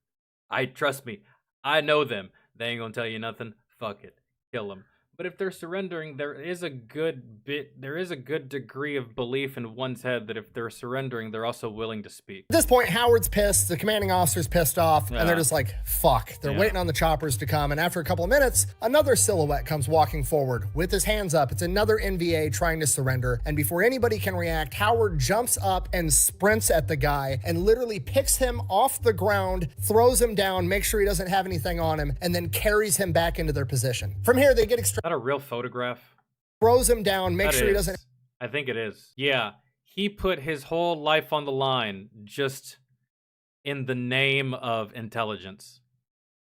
Trust me, I know them. They ain't gonna tell you nothing. Fuck it. Kill them. But if they're surrendering, there is a good degree of belief in one's head that if they're surrendering, they're also willing to speak. At this point, Howard's pissed, the commanding officer's pissed off, and they're just like, fuck. They're waiting on the choppers to come, and after a couple of minutes, another silhouette comes walking forward with his hands up. It's another NVA trying to surrender, and before anybody can react, Howard jumps up and sprints at the guy and literally picks him off the ground, throws him down, makes sure he doesn't have anything on him, and then carries him back into their position. From here, they get extracted. A real photograph? Throws him down, make sure he doesn't. I think it is. Yeah, he put his whole life on the line just in the name of intelligence.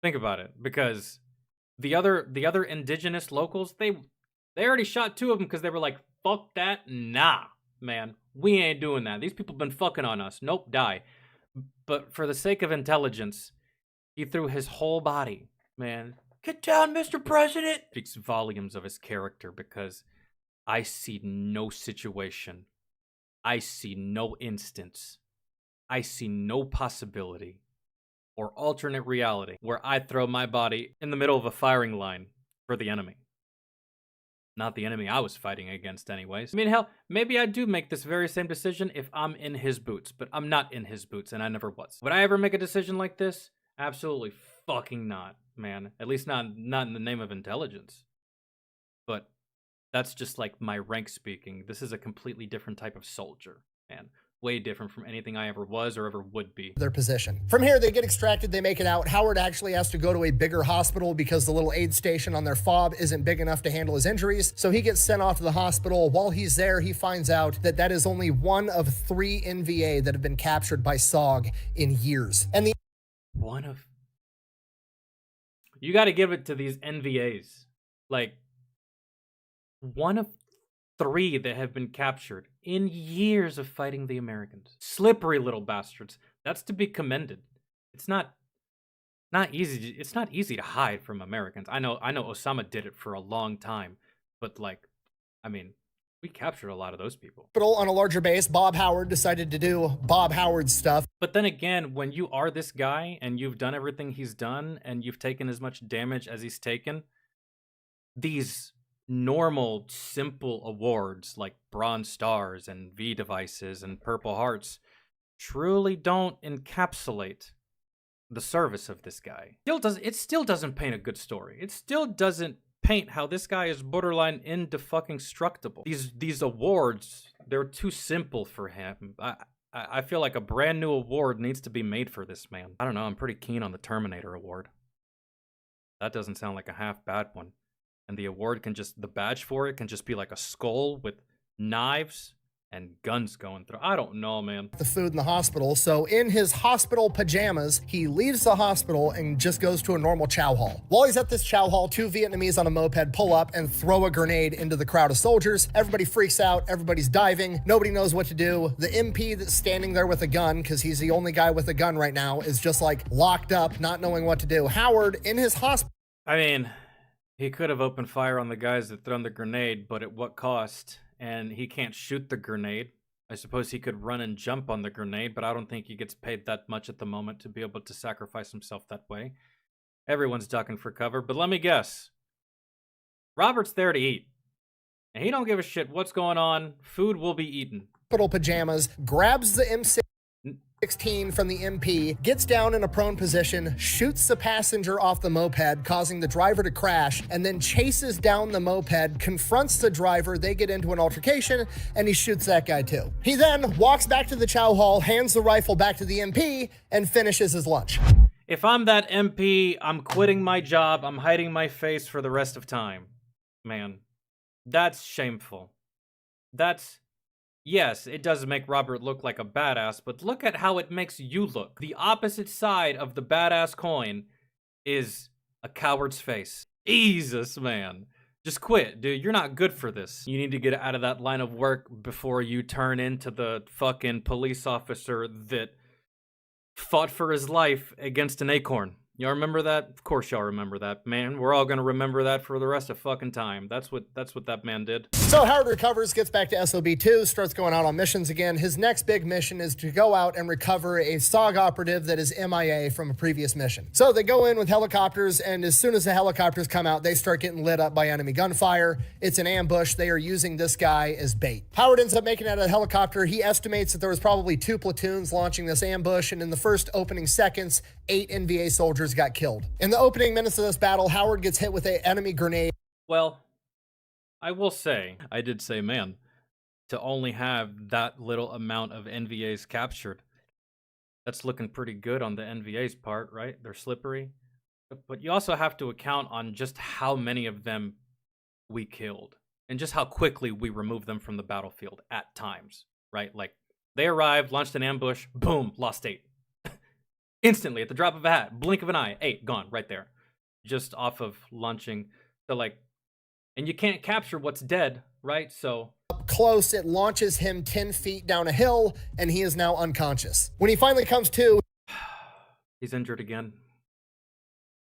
Think about it, because the other indigenous locals, they already shot two of them because they were like, fuck that, nah, man, we ain't doing that. These people been fucking on us. Nope, die. But for the sake of intelligence, he threw his whole body, man. Get down, Mr. President! Speaks volumes of his character, because I see no situation, I see no instance, I see no possibility or alternate reality where I throw my body in the middle of a firing line for the enemy. Not the enemy I was fighting against anyways. I mean, hell, maybe I do make this very same decision if I'm in his boots, but I'm not in his boots, and I never was. Would I ever make a decision like this? Absolutely fucking not, man. At least not in the name of intelligence. But that's just like my rank speaking. This is a completely different type of soldier, man. Way different from anything I ever was or ever would be. Their position. From here, they get extracted, they make it out. Howard actually has to go to a bigger hospital because the little aid station on their fob isn't big enough to handle his injuries. So he gets sent off to the hospital. While he's there, he finds out that that is only one of 3 NVA that have been captured by SOG in years. And the one of... You got to give it to these NVAs. Like, one of 3 that have been captured in years of fighting the Americans. Slippery little bastards. That's to be commended. It's not easy. It's not easy to hide from Americans. I know Osama did it for a long time, but like, I mean, We captured a lot of those people. On a larger base, Bob Howard decided to do Bob Howard stuff. But then again, when you are this guy and you've done everything he's done and you've taken as much damage as he's taken, these normal, simple awards like Bronze Stars and V devices and Purple Hearts truly don't encapsulate the service of this guy. It still doesn't paint a good story. It still doesn't paint how this guy is borderline indestructible. These awards, they're too simple for him. I feel like a brand new award needs to be made for this man. I don't know, I'm pretty keen on the Terminator award. That doesn't sound like a half bad one. And the award the badge for it can just be like a skull with knives and guns going through. I don't know, man. The food in the hospital. So in his hospital pajamas, he leaves the hospital and just goes to a normal chow hall. While he's at this chow hall, 2 Vietnamese on a moped pull up and throw a grenade into the crowd of soldiers. Everybody freaks out. Everybody's diving. Nobody knows what to do. The MP that's standing there with a gun, because he's the only guy with a gun right now, is just like locked up, not knowing what to do. Howard, in his hospital. I mean, he could have opened fire on the guys that thrown the grenade, but at what cost? And he can't shoot the grenade. I suppose he could run and jump on the grenade, but I don't think he gets paid that much at the moment to be able to sacrifice himself that way. Everyone's ducking for cover, but let me guess. Robert's there to eat. And he don't give a shit what's going on. Food will be eaten. Hospital pajamas, grabs the M16 from the MP, gets down in a prone position, shoots the passenger off the moped, causing the driver to crash, and then chases down the moped, confronts the driver, they get into an altercation, and he shoots that guy too. He then walks back to the chow hall, hands the rifle back to the MP, and finishes his lunch. If I'm that MP, I'm quitting my job, I'm hiding my face for the rest of time. Man, that's shameful. Yes, it does make Robert look like a badass, but look at how it makes you look. The opposite side of the badass coin is a coward's face. Jesus, man. Just quit, dude. You're not good for this. You need to get out of that line of work before you turn into the fucking police officer that fought for his life against an acorn. Y'all remember that? Of course y'all remember that, man. We're all gonna remember that for the rest of fucking time. That's what that man did. So Howard recovers, gets back to SOB2, starts going out on missions again. His next big mission is to go out and recover a SOG operative that is MIA from a previous mission. So they go in with helicopters, and as soon as the helicopters come out, they start getting lit up by enemy gunfire. It's an ambush. They are using this guy as bait. Howard ends up making it out of the helicopter. He estimates that there was probably 2 platoons launching this ambush, and in the first opening seconds, 8 NVA soldiers got killed. In the opening minutes of this battle, Howard gets hit with an enemy grenade. Well, I will say, I did say, man, to only have that little amount of NVAs captured, that's looking pretty good on the NVA's part, right? They're slippery. But you also have to account on just how many of them we killed and just how quickly we removed them from the battlefield at times, right? Like, they arrived, launched an ambush, boom, lost 8. Instantly, at the drop of a hat, blink of an eye, 8, gone, right there. Just off of launching. So, like, and you can't capture what's dead, right? So up close, it launches him 10 feet down a hill, and he is now unconscious. When he finally comes to, he's injured again.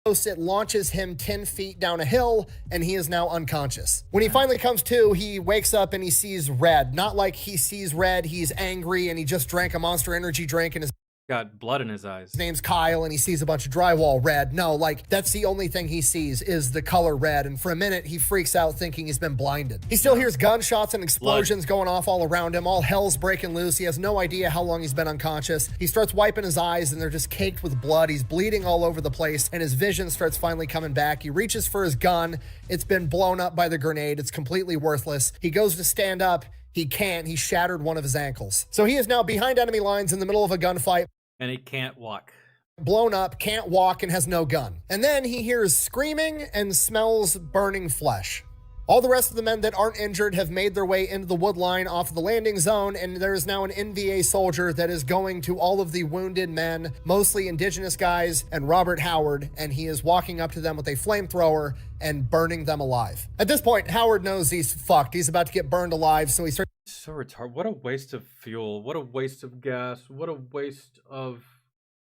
It launches him 10 feet down a hill, and he is now unconscious. When he finally comes to, he wakes up and he sees red. Not like he sees red, he's angry, and he just drank a Monster Energy drink and his got blood in his eyes. His name's Kyle, and he sees a bunch of drywall red. No, like, that's the only thing he sees is the color red, and for a minute, he freaks out thinking he's been blinded. He still hears gunshots and explosions going off all around him. All hell's breaking loose. He has no idea how long he's been unconscious. He starts wiping his eyes, and they're just caked with blood. He's bleeding all over the place, and his vision starts finally coming back. He reaches for his gun. It's been blown up by the grenade. It's completely worthless. He goes to stand up. He can't. He shattered one of his ankles. So he is now behind enemy lines in the middle of a gunfight. And he can't walk. Blown up, can't walk, and has no gun. And then he hears screaming and smells burning flesh. All the rest of the men that aren't injured have made their way into the wood line off the landing zone, and there is now an NVA soldier that is going to all of the wounded men, mostly indigenous guys, and Robert Howard, and he is walking up to them with a flamethrower and burning them alive. At this point, Howard knows he's fucked. He's about to get burned alive, so he starts... So retarded. What a waste of fuel. What a waste of gas. What a waste of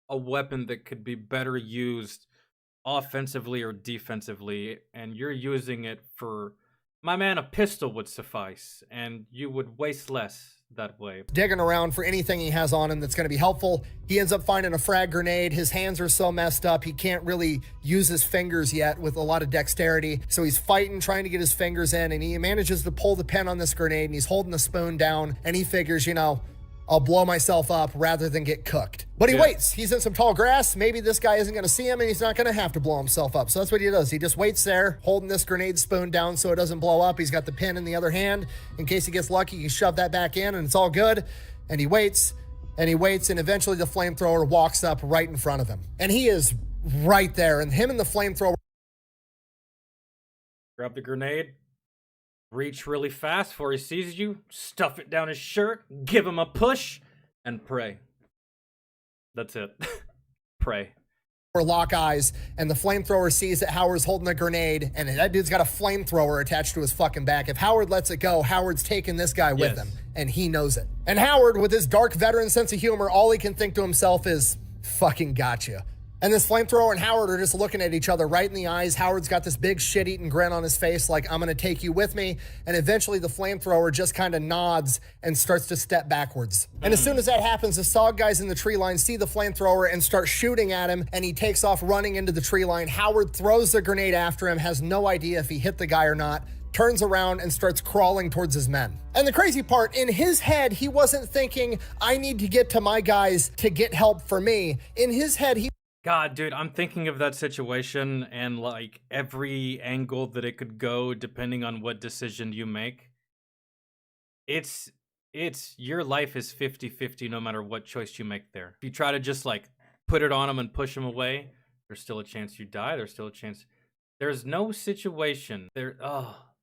a weapon that could be better used offensively or defensively, and you're using it for My man, a pistol would suffice, and you would waste less that way. Digging around for anything he has on him that's going to be helpful. He ends up finding a frag grenade. His hands are so messed up, he can't really use his fingers yet with a lot of dexterity. So he's fighting, trying to get his fingers in, and he manages to pull the pin on this grenade, and he's holding the spoon down, and he figures, you know, I'll blow myself up rather than get cooked. But he waits. He's in some tall grass. Maybe this guy isn't going to see him, and he's not going to have to blow himself up. So that's what he does. He just waits there, holding this grenade spoon down so it doesn't blow up. He's got the pin in the other hand. In case he gets lucky, he can shove that back in, and it's all good. And he waits, and he waits, and eventually the flamethrower walks up right in front of him. And he is right there, and him and the flamethrower... Grab the grenade. Reach really fast before he sees you, stuff it down his shirt, give him a push, and pray. That's it. Pray. Or lock eyes, and the flamethrower sees that Howard's holding a grenade, and that dude's got a flamethrower attached to his fucking back. If Howard lets it go, Howard's taking this guy with him, and he knows it. And Howard, with his dark veteran sense of humor, all he can think to himself is, fucking gotcha. And this flamethrower and Howard are just looking at each other right in the eyes. Howard's got this big shit-eating grin on his face like, I'm gonna take you with me. And eventually the flamethrower just kind of nods and starts to step backwards. And as soon as that happens, the SOG guys in the tree line see the flamethrower and start shooting at him, and he takes off running into the tree line. Howard throws the grenade after him, has no idea if he hit the guy or not, turns around and starts crawling towards his men. And the crazy part, in his head, he wasn't thinking, I need to get to my guys to get help for me. In his head, he... God, dude, I'm thinking of that situation and like every angle that it could go depending on what decision you make. It's your life is 50-50 no matter what choice you make there. If you try to just like put it on him and push him away, there's still a chance you die. There's still a chance. There's no situation there.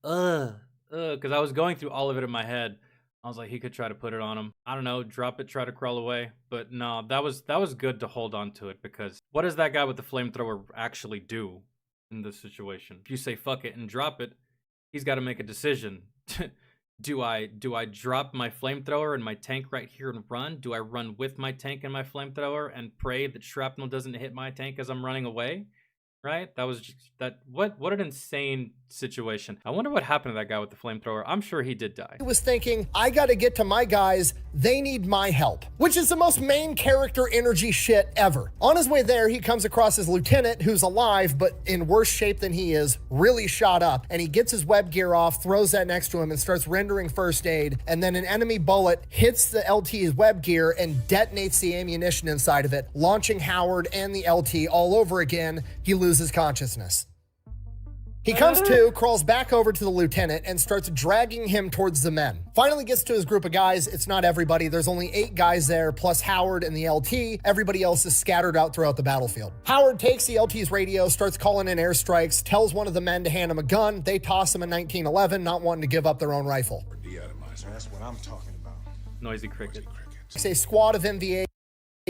Because I was going through all of it in my head. I was like, he could try to put it on him. I don't know, drop it, try to crawl away. But no, that was good to hold on to it, because what does that guy with the flamethrower actually do in this situation? If you say fuck it and drop it, he's got to make a decision. Do I drop my flamethrower and my tank right here and run? Do I run with my tank and my flamethrower and pray that shrapnel doesn't hit my tank as I'm running away? Right? That was just what an insane situation. I wonder what happened to that guy with the flamethrower. I'm sure he did die. He was thinking, I gotta get to my guys, they need my help, which is the most main character energy shit ever. On his way there, he comes across his lieutenant who's alive, but in worse shape than he is, really shot up, and he gets his web gear off, throws that next to him, and starts rendering first aid, and then an enemy bullet hits the LT's web gear and detonates the ammunition inside of it, launching Howard and the LT all over again. He loses consciousness. He comes to, crawls back over to the lieutenant, and starts dragging him towards the men. Finally gets to his group of guys. It's not everybody. There's only 8 guys there, plus Howard and the LT. Everybody else is scattered out throughout the battlefield. Howard takes the LT's radio, starts calling in airstrikes, tells one of the men to hand him a gun. They toss him a 1911, not wanting to give up their own rifle. That's what I'm talking about. Noisy cricket. A squad of MVA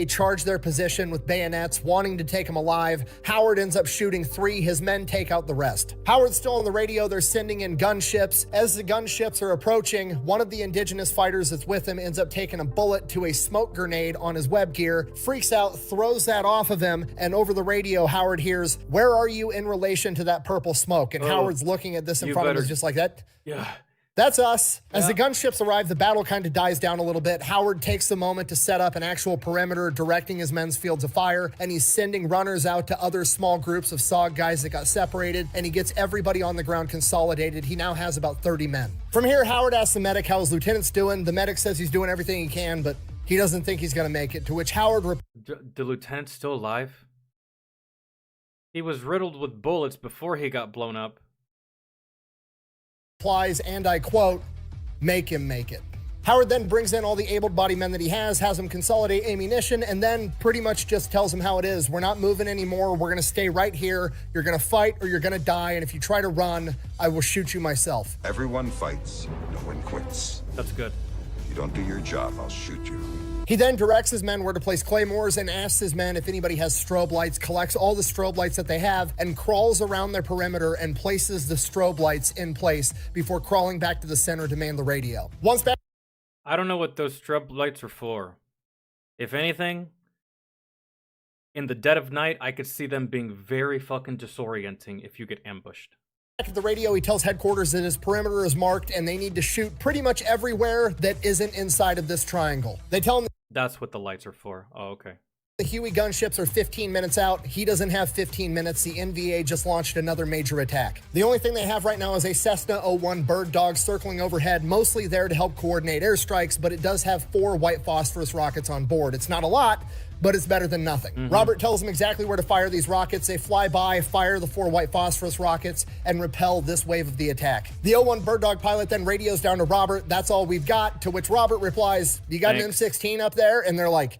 charge their position with bayonets, wanting to take him alive. Howard ends up shooting 3. His men take out the rest. Howard's still on the radio. They're sending in gunships. As the gunships are approaching, one of the indigenous fighters that's with him ends up taking a bullet to a smoke grenade on his web gear, freaks out, throws that off of him, and over the radio, Howard hears, "Where are you in relation to that purple smoke?" And Howard's looking at this in front of him just like that. Yeah. That's us. As the gunships arrive, the battle kind of dies down a little bit. Howard takes the moment to set up an actual perimeter, directing his men's fields of fire, and he's sending runners out to other small groups of SOG guys that got separated, and he gets everybody on the ground consolidated. He now has about 30 men. From here, Howard asks the medic how his lieutenant's doing. The medic says he's doing everything he can, but he doesn't think he's going to make it, to which Howard... The lieutenant's still alive? He was riddled with bullets before he got blown up. Replies, and I quote, "Make him make it." Howard then brings in all the able-bodied men that he has them consolidate ammunition, and then pretty much just tells them how it is. We're not moving anymore. We're going to stay right here. You're going to fight or you're going to die, and if you try to run, I will shoot you myself. Everyone fights. No one quits. That's good. If you don't do your job, I'll shoot you. He then directs his men where to place claymores and asks his men if anybody has strobe lights, collects all the strobe lights that they have, and crawls around their perimeter and places the strobe lights in place before crawling back to the center to man the radio. Once back... I don't know what those strobe lights are for. If anything, in the dead of night, I could see them being very fucking disorienting if you get ambushed. At the radio, he tells headquarters that his perimeter is marked and they need to shoot pretty mumuch everywhere that isn't inside of this triangle. They tell him that's what the lights are for. Oh, okay. the Huey gunships are 15 minutes out. He doesn't have 15 minutes. The NVA just launched another major attack. The only thing they have right now is a Cessna 01 Bird Dog circling overhead, mostly there to help coordinate airstrikes, but it does have 4 white phosphorus rockets on board. It's not a lot, but it's better than nothing. Robert tells them exactly where to fire these rockets. They fly by, fire the 4 white phosphorus rockets, and repel this wave of the attack. The 01 Bird Dog pilot then radios down to Robert, "That's all we've got," to which Robert replies, "You got an M16 up there?" And they're like,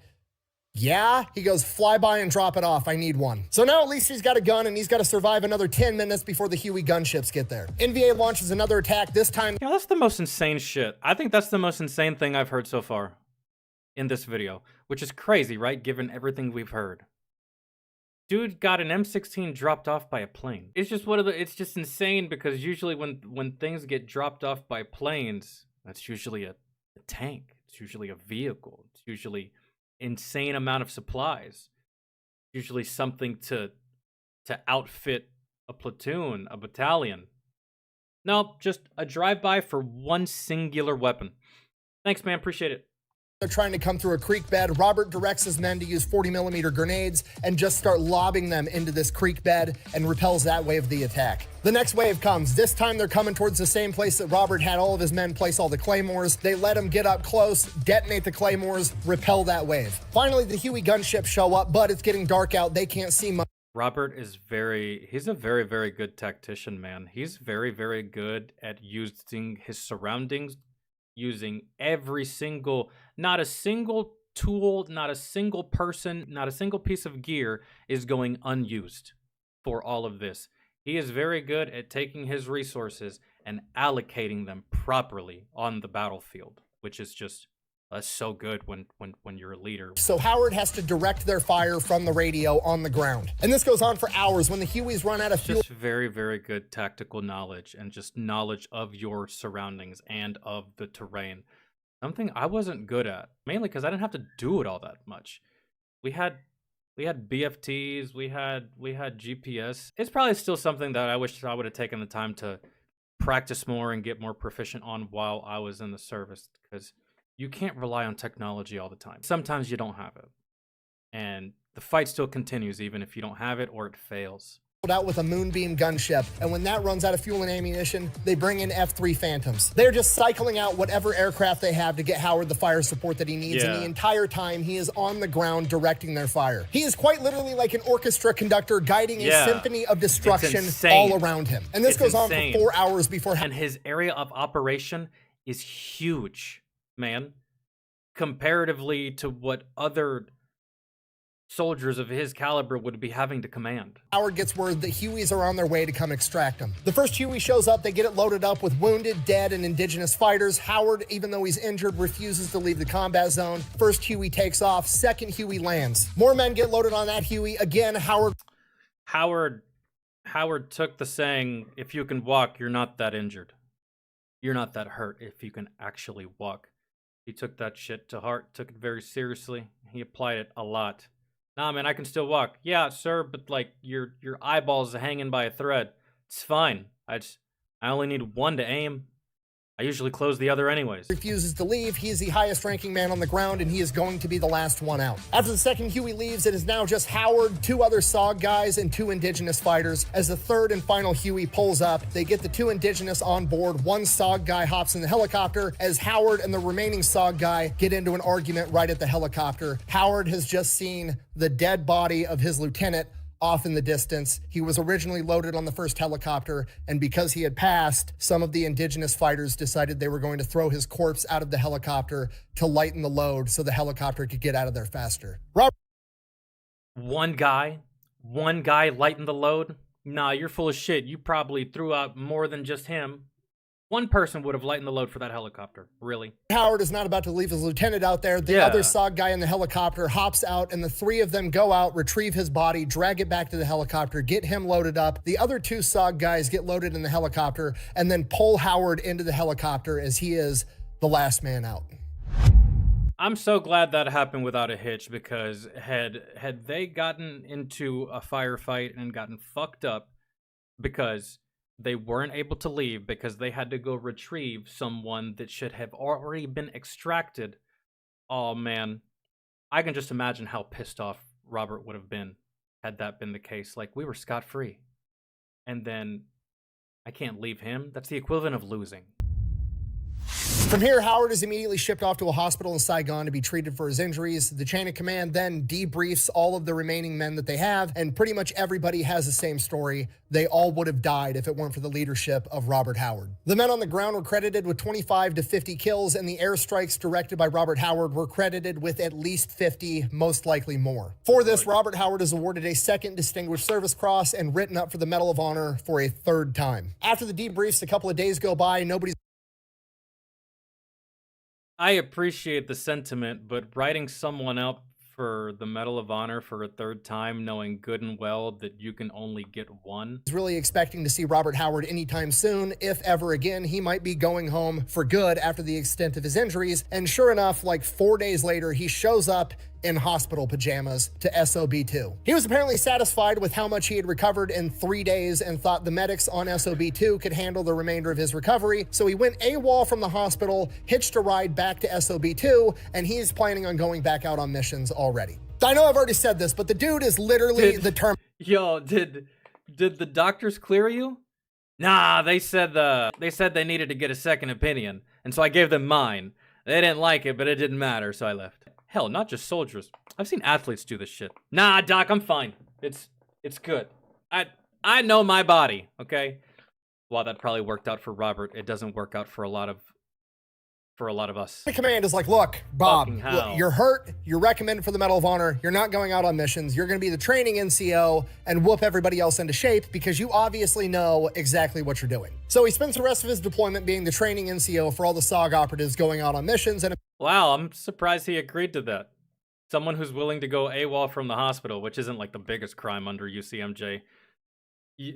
"Yeah." He goes, "Fly by and drop it off. I need one." So now at least he's got a gun and he's got to survive another 10 minutes before the Huey gunships get there. NVA launches another attack, this time. Yeah, that's the most insane shit. I think that's the most insane thing I've heard so far in this video, which is crazy, right? Given everything we've heard. Dude got an M16 dropped off by a plane. It's just it's just insane because usually when things get dropped off by planes, that's usually a tank. It's usually a vehicle. It's usually insane amount of supplies, usually something to outfit a platoon, a battalion. No, just a drive-by for one singular weapon. Thanks, man. Appreciate it. They're trying to come through a creek bed. Robert directs his men to use 40mm grenades and just start lobbing them into this creek bed and repels that wave of the attack. The next wave comes. This time they're coming towards the same place that Robert had all of his men place all the claymores. They let him get up close, detonate the claymores, repel that wave. Finally, the Huey gunships show up, but it's getting dark out. They can't see much. Robert is he's a very, very good tactician, man. He's very, very good at using his surroundings, using every single, not a single tool, not a single person, not a single piece of gear is going unused for all of this. He is very good at taking his resources and allocating them properly on the battlefield, which is just, that's so good when you're a leader. So Howard has to direct their fire from the radio on the ground. And this goes on for hours. When the Hueys run out of fuel. Just very, very good tactical knowledge and just knowledge of your surroundings and of the terrain. Something I wasn't good at, mainly because I didn't have to do it all that much. We had BFTs, we had GPS. It's probably still something that I wish I would have taken the time to practice more and get more proficient on while I was in the service, because you can't rely on technology all the time. Sometimes you don't have it. And the fight still continues even if you don't have it or it fails. Out with a Moonbeam gunship, and when that runs out of fuel and ammunition, they bring in F-3 Phantoms. They're just cycling out whatever aircraft they have to get Howard the fire support that he needs, and the entire time he is on the ground directing their fire. He is quite literally like an orchestra conductor guiding a symphony of destruction all around him. And this goes on for 4 hours before... And his area of operation is huge, man, comparatively to what other soldiers of his caliber would be having to command. Howard gets word that Hueys are on their way to come extract him. The first Huey shows up, they get it loaded up with wounded, dead, and indigenous fighters. Howard, even though he's injured, refuses to leave the combat zone. First Huey takes off, second Huey lands. More men get loaded on that Huey. Again, Howard took the saying, if you can walk, you're not that injured. You're not that hurt if you can actually walk. He took that shit to heart, took it very seriously. He applied it a lot. Nah, man, I can still walk. Yeah, sir, but like your eyeballs are hanging by a thread. It's fine. I only need one to aim. I usually close the other anyways. Refuses to leave. He is the highest ranking man on the ground, and he is going to be the last one out. After the second Huey leaves, it is now just Howard, 2 other SOG guys, and 2 indigenous fighters. As the third and final Huey pulls up, they get the 2 indigenous on board. 1 SOG guy hops in the helicopter as Howard and the remaining SOG guy get into an argument right at the helicopter. Howard has just seen the dead body of his lieutenant off in the distance. He was originally loaded on the first helicopter, and because he had passed, some of the indigenous fighters decided they were going to throw his corpse out of the helicopter to lighten the load so the helicopter could get out of there faster. One guy lighten the load? Nah, you're full of shit. You probably threw out more than just him. One person would have lightened the load for that helicopter, really. Howard is not about to leave his lieutenant out there. The other SOG guy in the helicopter hops out, and the 3 of them go out, retrieve his body, drag it back to the helicopter, get him loaded up. The other 2 SOG guys get loaded in the helicopter, and then pull Howard into the helicopter as he is the last man out. I'm so glad that happened without a hitch, because had they gotten into a firefight and gotten fucked up, because They weren't able to leave because they had to go retrieve someone that should have already been extracted. Oh man, I can just imagine how pissed off Robert would have been had that been the case. Like, we were scot-free, and then I can't leave him. That's the equivalent of losing. From here, Howard is immediately shipped off to a hospital in Saigon to be treated for his injuries. The chain of command then debriefs all of the remaining men that they have, and pretty much everybody has the same story. They all would have died if it weren't for the leadership of Robert Howard. The men on the ground were credited with 25 to 50 kills, and the airstrikes directed by Robert Howard were credited with at least 50, most likely more. For this, Robert Howard is awarded a second Distinguished Service Cross and written up for the Medal of Honor for a third time. After the debriefs, a couple of days go by, nobody's I appreciate the sentiment, but writing someone up for the Medal of Honor for a third time, knowing good and well that you can only get one. Really expecting to see Robert Howard anytime soon. If ever again, he might be going home for good after the extent of his injuries. And sure enough, like 4 days later, he shows up in hospital pajamas to SOB2. He was apparently satisfied with how much he had recovered in 3 days and thought the medics on SOB2 could handle the remainder of his recovery. So he went AWOL from the hospital, hitched a ride back to SOB2, and he's planning on going back out on missions already. I know I've already said this, but the dude is literally the term. Yo, did the doctors clear you? Nah, they said they needed to get a second opinion, and so I gave them mine. They didn't like it, but it didn't matter, so I left. Hell, not just soldiers. I've seen athletes do this shit. Nah, doc, I'm fine. It's good. I know my body, okay? While that probably worked out for Robert, it doesn't work out for a lot of us. The command is like, look, Bob, you're hurt. You're recommended for the Medal of Honor. You're not going out on missions. You're going to be the training NCO and whoop everybody else into shape because you obviously know exactly what you're doing. So he spends the rest of his deployment being the training NCO for all the SOG operatives going out on missions. And wow, I'm surprised he agreed to that. Someone who's willing to go AWOL from the hospital, which isn't like the biggest crime under UCMJ.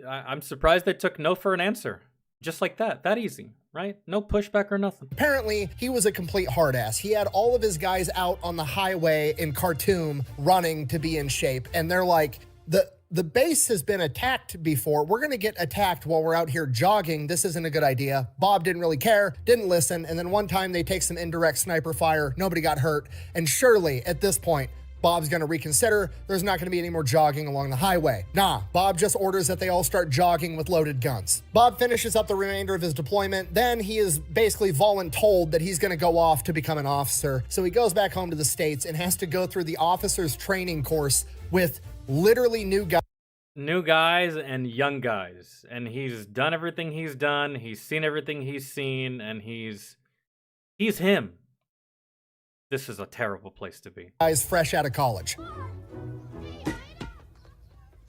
I'm surprised they took no for an answer. Just like that easy, right? No pushback or nothing. Apparently, he was a complete hard ass. He had all of his guys out on the highway in Khartoum running to be in shape. And they're like, the base has been attacked before. We're going to get attacked while we're out here jogging. This isn't a good idea. Bob didn't really care, didn't listen. And then one time they take some indirect sniper fire. Nobody got hurt. And surely at this point, Bob's going to reconsider. There's not going to be any more jogging along the highway. Nah, Bob just orders that they all start jogging with loaded guns. Bob finishes up the remainder of his deployment. Then he is basically voluntold that he's going to go off to become an officer. So he goes back home to the States and has to go through the officer's training course with literally new guys and young guys. And he's done everything he's done. He's seen everything he's seen. And he's him. This is a terrible place to be. Guys fresh out of college.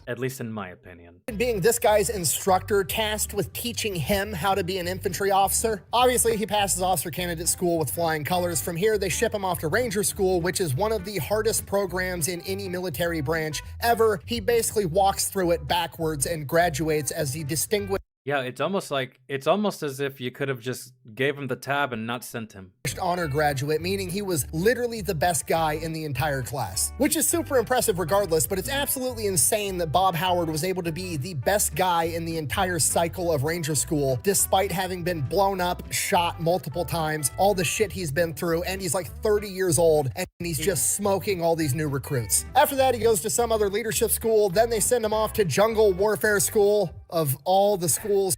At least in my opinion. Being this guy's instructor tasked with teaching him how to be an infantry officer. Obviously, he passes officer candidate school with flying colors. From here, they ship him off to Ranger School, which is one of the hardest programs in any military branch ever. He basically walks through it backwards and graduates as the distinguished. Yeah, it's almost as if you could have just gave him the tab and not sent him. Honor graduate, meaning he was literally the best guy in the entire class, which is super impressive regardless, but it's absolutely insane that Bob Howard was able to be the best guy in the entire cycle of Ranger School, despite having been blown up, shot multiple times, all the shit he's been through, and he's like 30 years old, and he's just smoking all these new recruits. After that, he goes to some other leadership school, then they send him off to Jungle Warfare School, of all the schools.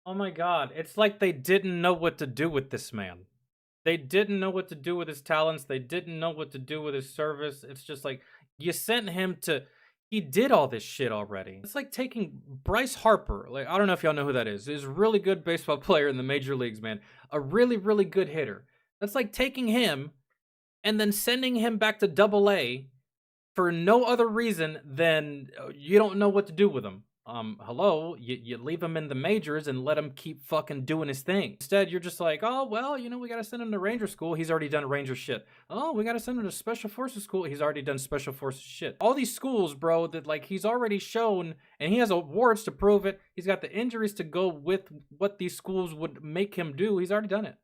Oh my god, it's like they didn't know what to do with this man. They didn't know what to do with his talents. They didn't know what to do with his service. It's just like, you sent him to... He did all this shit already. It's like taking Bryce Harper. Like, I don't know if y'all know who that is. He's a really good baseball player in the major leagues, man. A really, really good hitter. That's like taking him and then sending him back to AA for no other reason than you don't know what to do with him. Hello, you leave him in the majors and let him keep fucking doing his thing. Instead, you're just like, oh, well, you know, we gotta send him to Ranger School. He's already done Ranger shit. Oh, we gotta send him to Special Forces School. He's already done Special Forces shit. All these schools, bro, that like he's already shown, and he has awards to prove it. He's got the injuries to go with what these schools would make him do. He's already done it.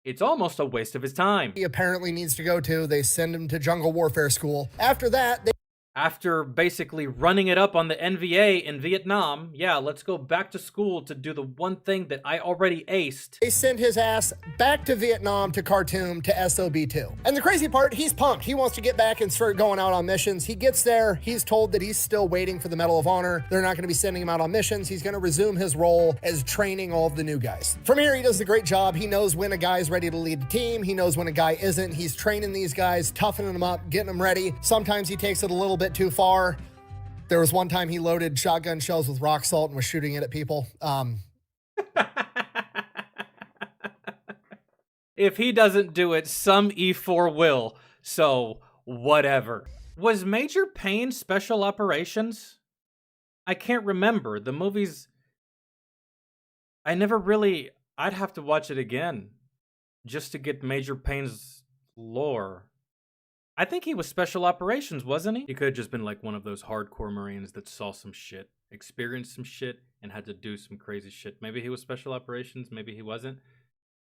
It's almost a waste of his time. He apparently needs to go to. They send him to Jungle Warfare School. After that, After basically running it up on the NVA in Vietnam, yeah, let's go back to school to do the one thing that I already aced. They send his ass back to Vietnam, to Khartoum, to SOB2. And the crazy part, he's pumped. He wants to get back and start going out on missions. He gets there, he's told that he's still waiting for the Medal of Honor. They're not going to be sending him out on missions. He's going to resume his role as training all of the new guys. From here, he does a great job. He knows when a guy's ready to lead the team. He knows when a guy isn't. He's training these guys, toughening them up, getting them ready. Sometimes he takes it a little bit too far. There was one time he loaded shotgun shells with rock salt and was shooting it at people. If he doesn't do it, some E4 will. So, whatever. Was Major Payne Special Operations? I can't remember. The movies... I never really... I'd have to watch it again just to get Major Payne's lore. I think he was Special Operations, wasn't he? He could have just been like one of those hardcore Marines that saw some shit, experienced some shit, and had to do some crazy shit. Maybe he was Special Operations, maybe he wasn't.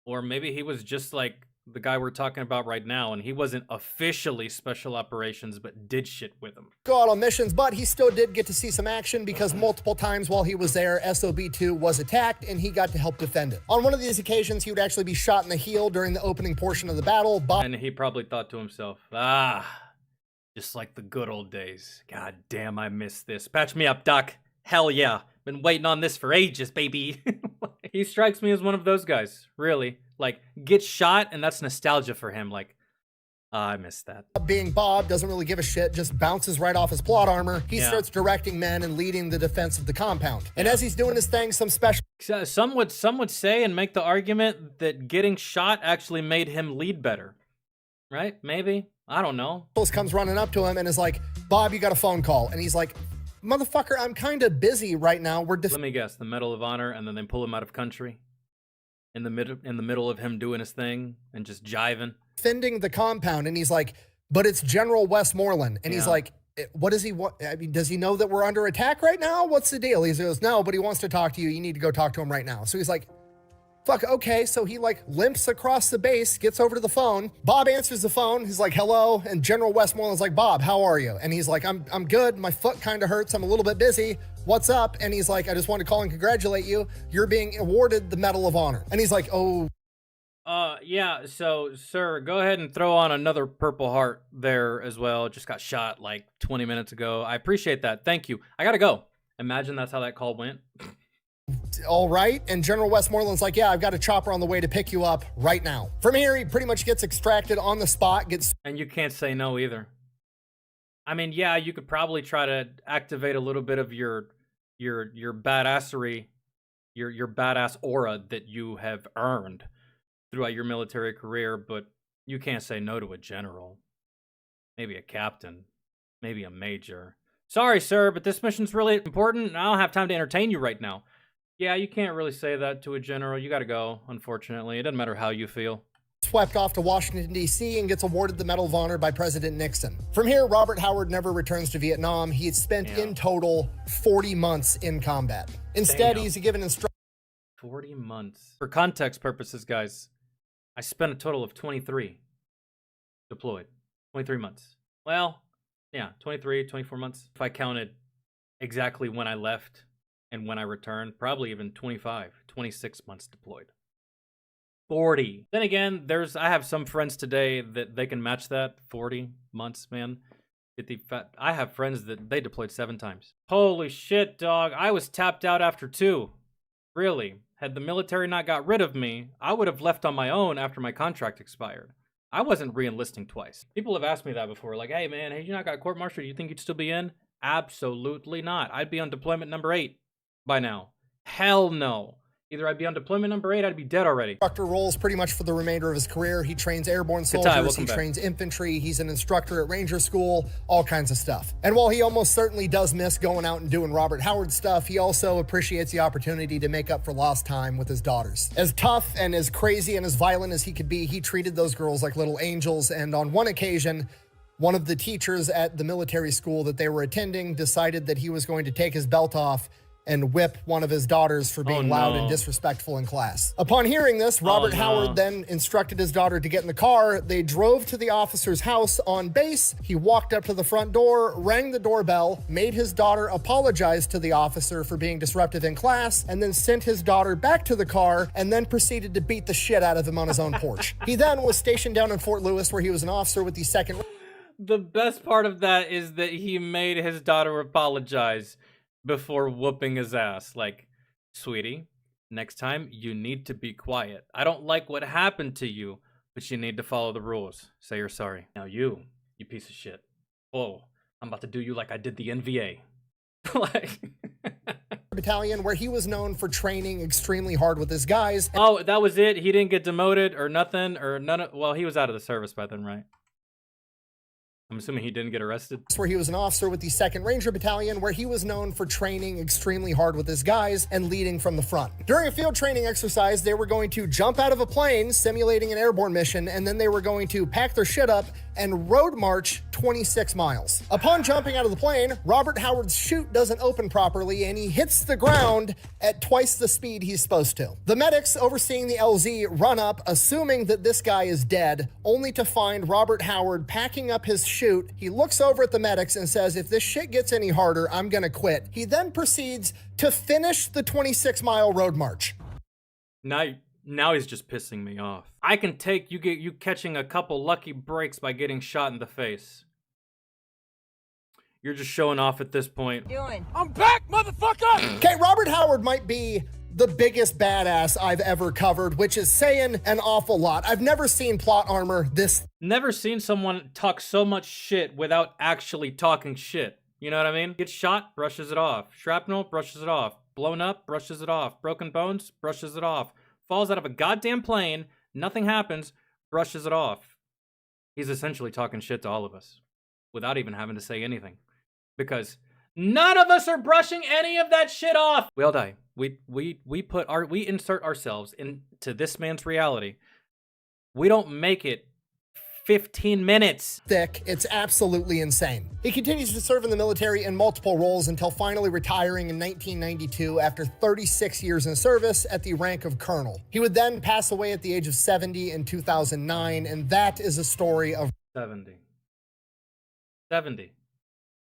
Or maybe he was just like the guy we're talking about right now, and he wasn't officially Special Operations, but did shit with him. Go out on missions, but he still did get to see some action because multiple times while he was there, SOB2 was attacked, and he got to help defend it. On one of these occasions, he would actually be shot in the heel during the opening portion of the battle. And he probably thought to himself, just like the good old days. God damn, I miss this. Patch me up, Doc. Hell yeah. Been waiting on this for ages, baby. He strikes me as one of those guys, really. Like, gets shot, and that's nostalgia for him. Like, I miss that. Being Bob, doesn't really give a shit, just bounces right off his plot armor. He starts directing men and leading the defense of the compound. And as he's doing his thing, some special... Some would say and make the argument that getting shot actually made him lead better. Right? Maybe. I don't know. Comes running up to him and is like, Bob, you got a phone call. And he's like, motherfucker, I'm kind of busy right now. Let me guess, the Medal of Honor, and then they pull him out of country in the middle of him doing his thing and just jiving. Defending the compound, and he's like, but it's General Westmoreland. And he's like, what does he want? I mean, does he know that we're under attack right now? What's the deal? He goes, no, but he wants to talk to you. You need to go talk to him right now. So he's like, fuck, okay. So he like limps across the base, gets over to the phone. Bob answers the phone. He's like, hello. And General Westmoreland's like, Bob, how are you? And he's like, I'm good. My foot kind of hurts. I'm a little bit busy. What's up? And he's like, I just wanted to call and congratulate you. You're being awarded the Medal of Honor. And he's like, oh. Yeah, so, sir, go ahead and throw on another Purple Heart there as well. Just got shot like 20 minutes ago. I appreciate that. Thank you. I gotta go. Imagine that's how that call went. All right. And General Westmoreland's like, yeah, I've got a chopper on the way to pick you up right now. From here, he pretty much gets extracted on the spot, And you can't say no either. I mean, yeah, you could probably try to activate a little bit of your badassery, your badass aura that you have earned throughout your military career, but you can't say no to a general. Maybe a captain. Maybe a major. Sorry, sir, but this mission's really important, and I don't have time to entertain you right now. Yeah, you can't really say that to a general. You gotta go, unfortunately. It doesn't matter how you feel. Swept off to Washington, D.C. and gets awarded the Medal of Honor by President Nixon. From here, Robert Howard never returns to Vietnam. He had spent in total 40 months in combat. Instead, he's given instructions. 40 months. For context purposes, guys, I spent a total of 23 deployed. 23 months. Well, yeah, 23, 24 months. If I counted exactly when I left and when I returned, probably even 25, 26 months deployed. 40. Then again, I have some friends today that they can match that. 40 months, man. I have friends that they deployed 7 times. Holy shit, dog. I was tapped out after 2. Really. Had the military not got rid of me, I would have left on my own after my contract expired. I wasn't re-enlisting twice. People have asked me that before, like, hey man, you not got court-martialed, you think you'd still be in? Absolutely not. I'd be on deployment number 8 by now. Hell no. Either I'd be on deployment number 8, I'd be dead already. Instructor roles pretty much for the remainder of his career. He trains airborne soldiers, he trains infantry, he's an instructor at Ranger School, all kinds of stuff. And while he almost certainly does miss going out and doing Robert Howard stuff, he also appreciates the opportunity to make up for lost time with his daughters. As tough and as crazy and as violent as he could be, he treated those girls like little angels, and on one occasion, one of the teachers at the military school that they were attending decided that he was going to take his belt off and whip one of his daughters for being loud and disrespectful in class. Upon hearing this, Robert Howard then instructed his daughter to get in the car. They drove to the officer's house on base. He walked up to the front door, rang the doorbell, made his daughter apologize to the officer for being disruptive in class, and then sent his daughter back to the car and then proceeded to beat the shit out of him on his own porch. He then was stationed down in Fort Lewis, where he was an officer with the 2nd. The best part of that is that he made his daughter apologize before whooping his ass. Like, sweetie, next time you need to be quiet. I don't like what happened to you, but you need to follow the rules. Say you're sorry. Now you piece of shit. Oh, I'm about to do you like I did the NVA. Like... Battalion, where he was known for training extremely hard with his guys. Oh, that was it? He didn't get demoted or nothing or none of... Well, he was out of the service by then, right? I'm assuming he didn't get arrested. Where he was an officer with the 2nd Ranger Battalion, where he was known for training extremely hard with his guys and leading from the front. During a field training exercise, they were going to jump out of a plane, simulating an airborne mission, and then they were going to pack their shit up and road march 26 miles. Upon jumping out of the plane, Robert Howard's chute doesn't open properly and he hits the ground at twice the speed he's supposed to. The medics overseeing the LZ run up, assuming that this guy is dead, only to find Robert Howard packing up his chute. He looks over at the medics and says, "If this shit gets any harder, I'm gonna quit." He then proceeds to finish the 26-mile road march. Now he's just pissing me off. I can take you catching a couple lucky breaks by getting shot in the face. You're just showing off at this point. I'm back, motherfucker! Okay, Robert Howard might be the biggest badass I've ever covered, which is saying an awful lot. I've never seen plot armor this... Never seen someone talk so much shit without actually talking shit. You know what I mean? Gets shot, brushes it off. Shrapnel, brushes it off. Blown up, brushes it off. Broken bones, brushes it off. Falls out of a goddamn plane, nothing happens, brushes it off. He's essentially talking shit to all of us without even having to say anything. Because none of us are brushing any of that shit off. We all die. We insert ourselves into this man's reality. We don't make it 15 minutes. Thick. It's absolutely insane. He continues to serve in the military in multiple roles until finally retiring in 1992 after 36 years in service at the rank of colonel. He would then pass away at the age of 70 in 2009, and that is a story of 70.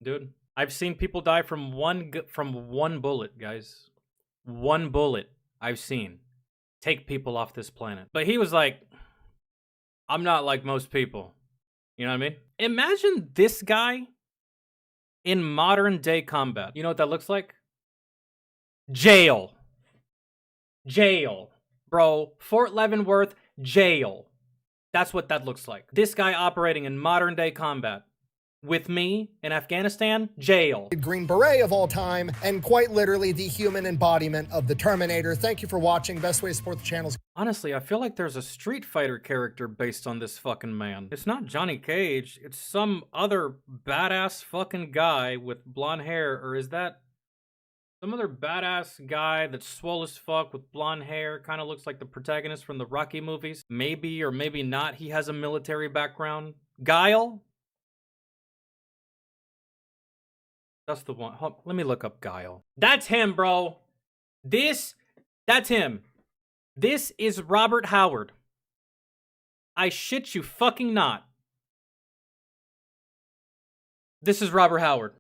Dude, I've seen people die from one bullet, guys. One bullet I've seen take people off this planet. But he was like, I'm not like most people. You know what I mean? Imagine this guy in modern day combat. You know what that looks like? Jail. Jail. Bro, Fort Leavenworth, jail. That's what that looks like. This guy operating in modern day combat. With me in Afghanistan, jail. Green Beret of all time, and quite literally the human embodiment of the Terminator. Thank you for watching. Best way to support the channel is... Honestly, I feel like there's a Street Fighter character based on this fucking man. It's not Johnny Cage. It's some other badass fucking guy with blonde hair. Or is that some other badass guy that's swole as fuck with blonde hair? Kind of looks like the protagonist from the Rocky movies. Maybe or maybe not. He has a military background. Guile? That's the one. Let me look up Guile. That's him, bro. That's him. This is Robert Howard. I shit you fucking not. This is Robert Howard.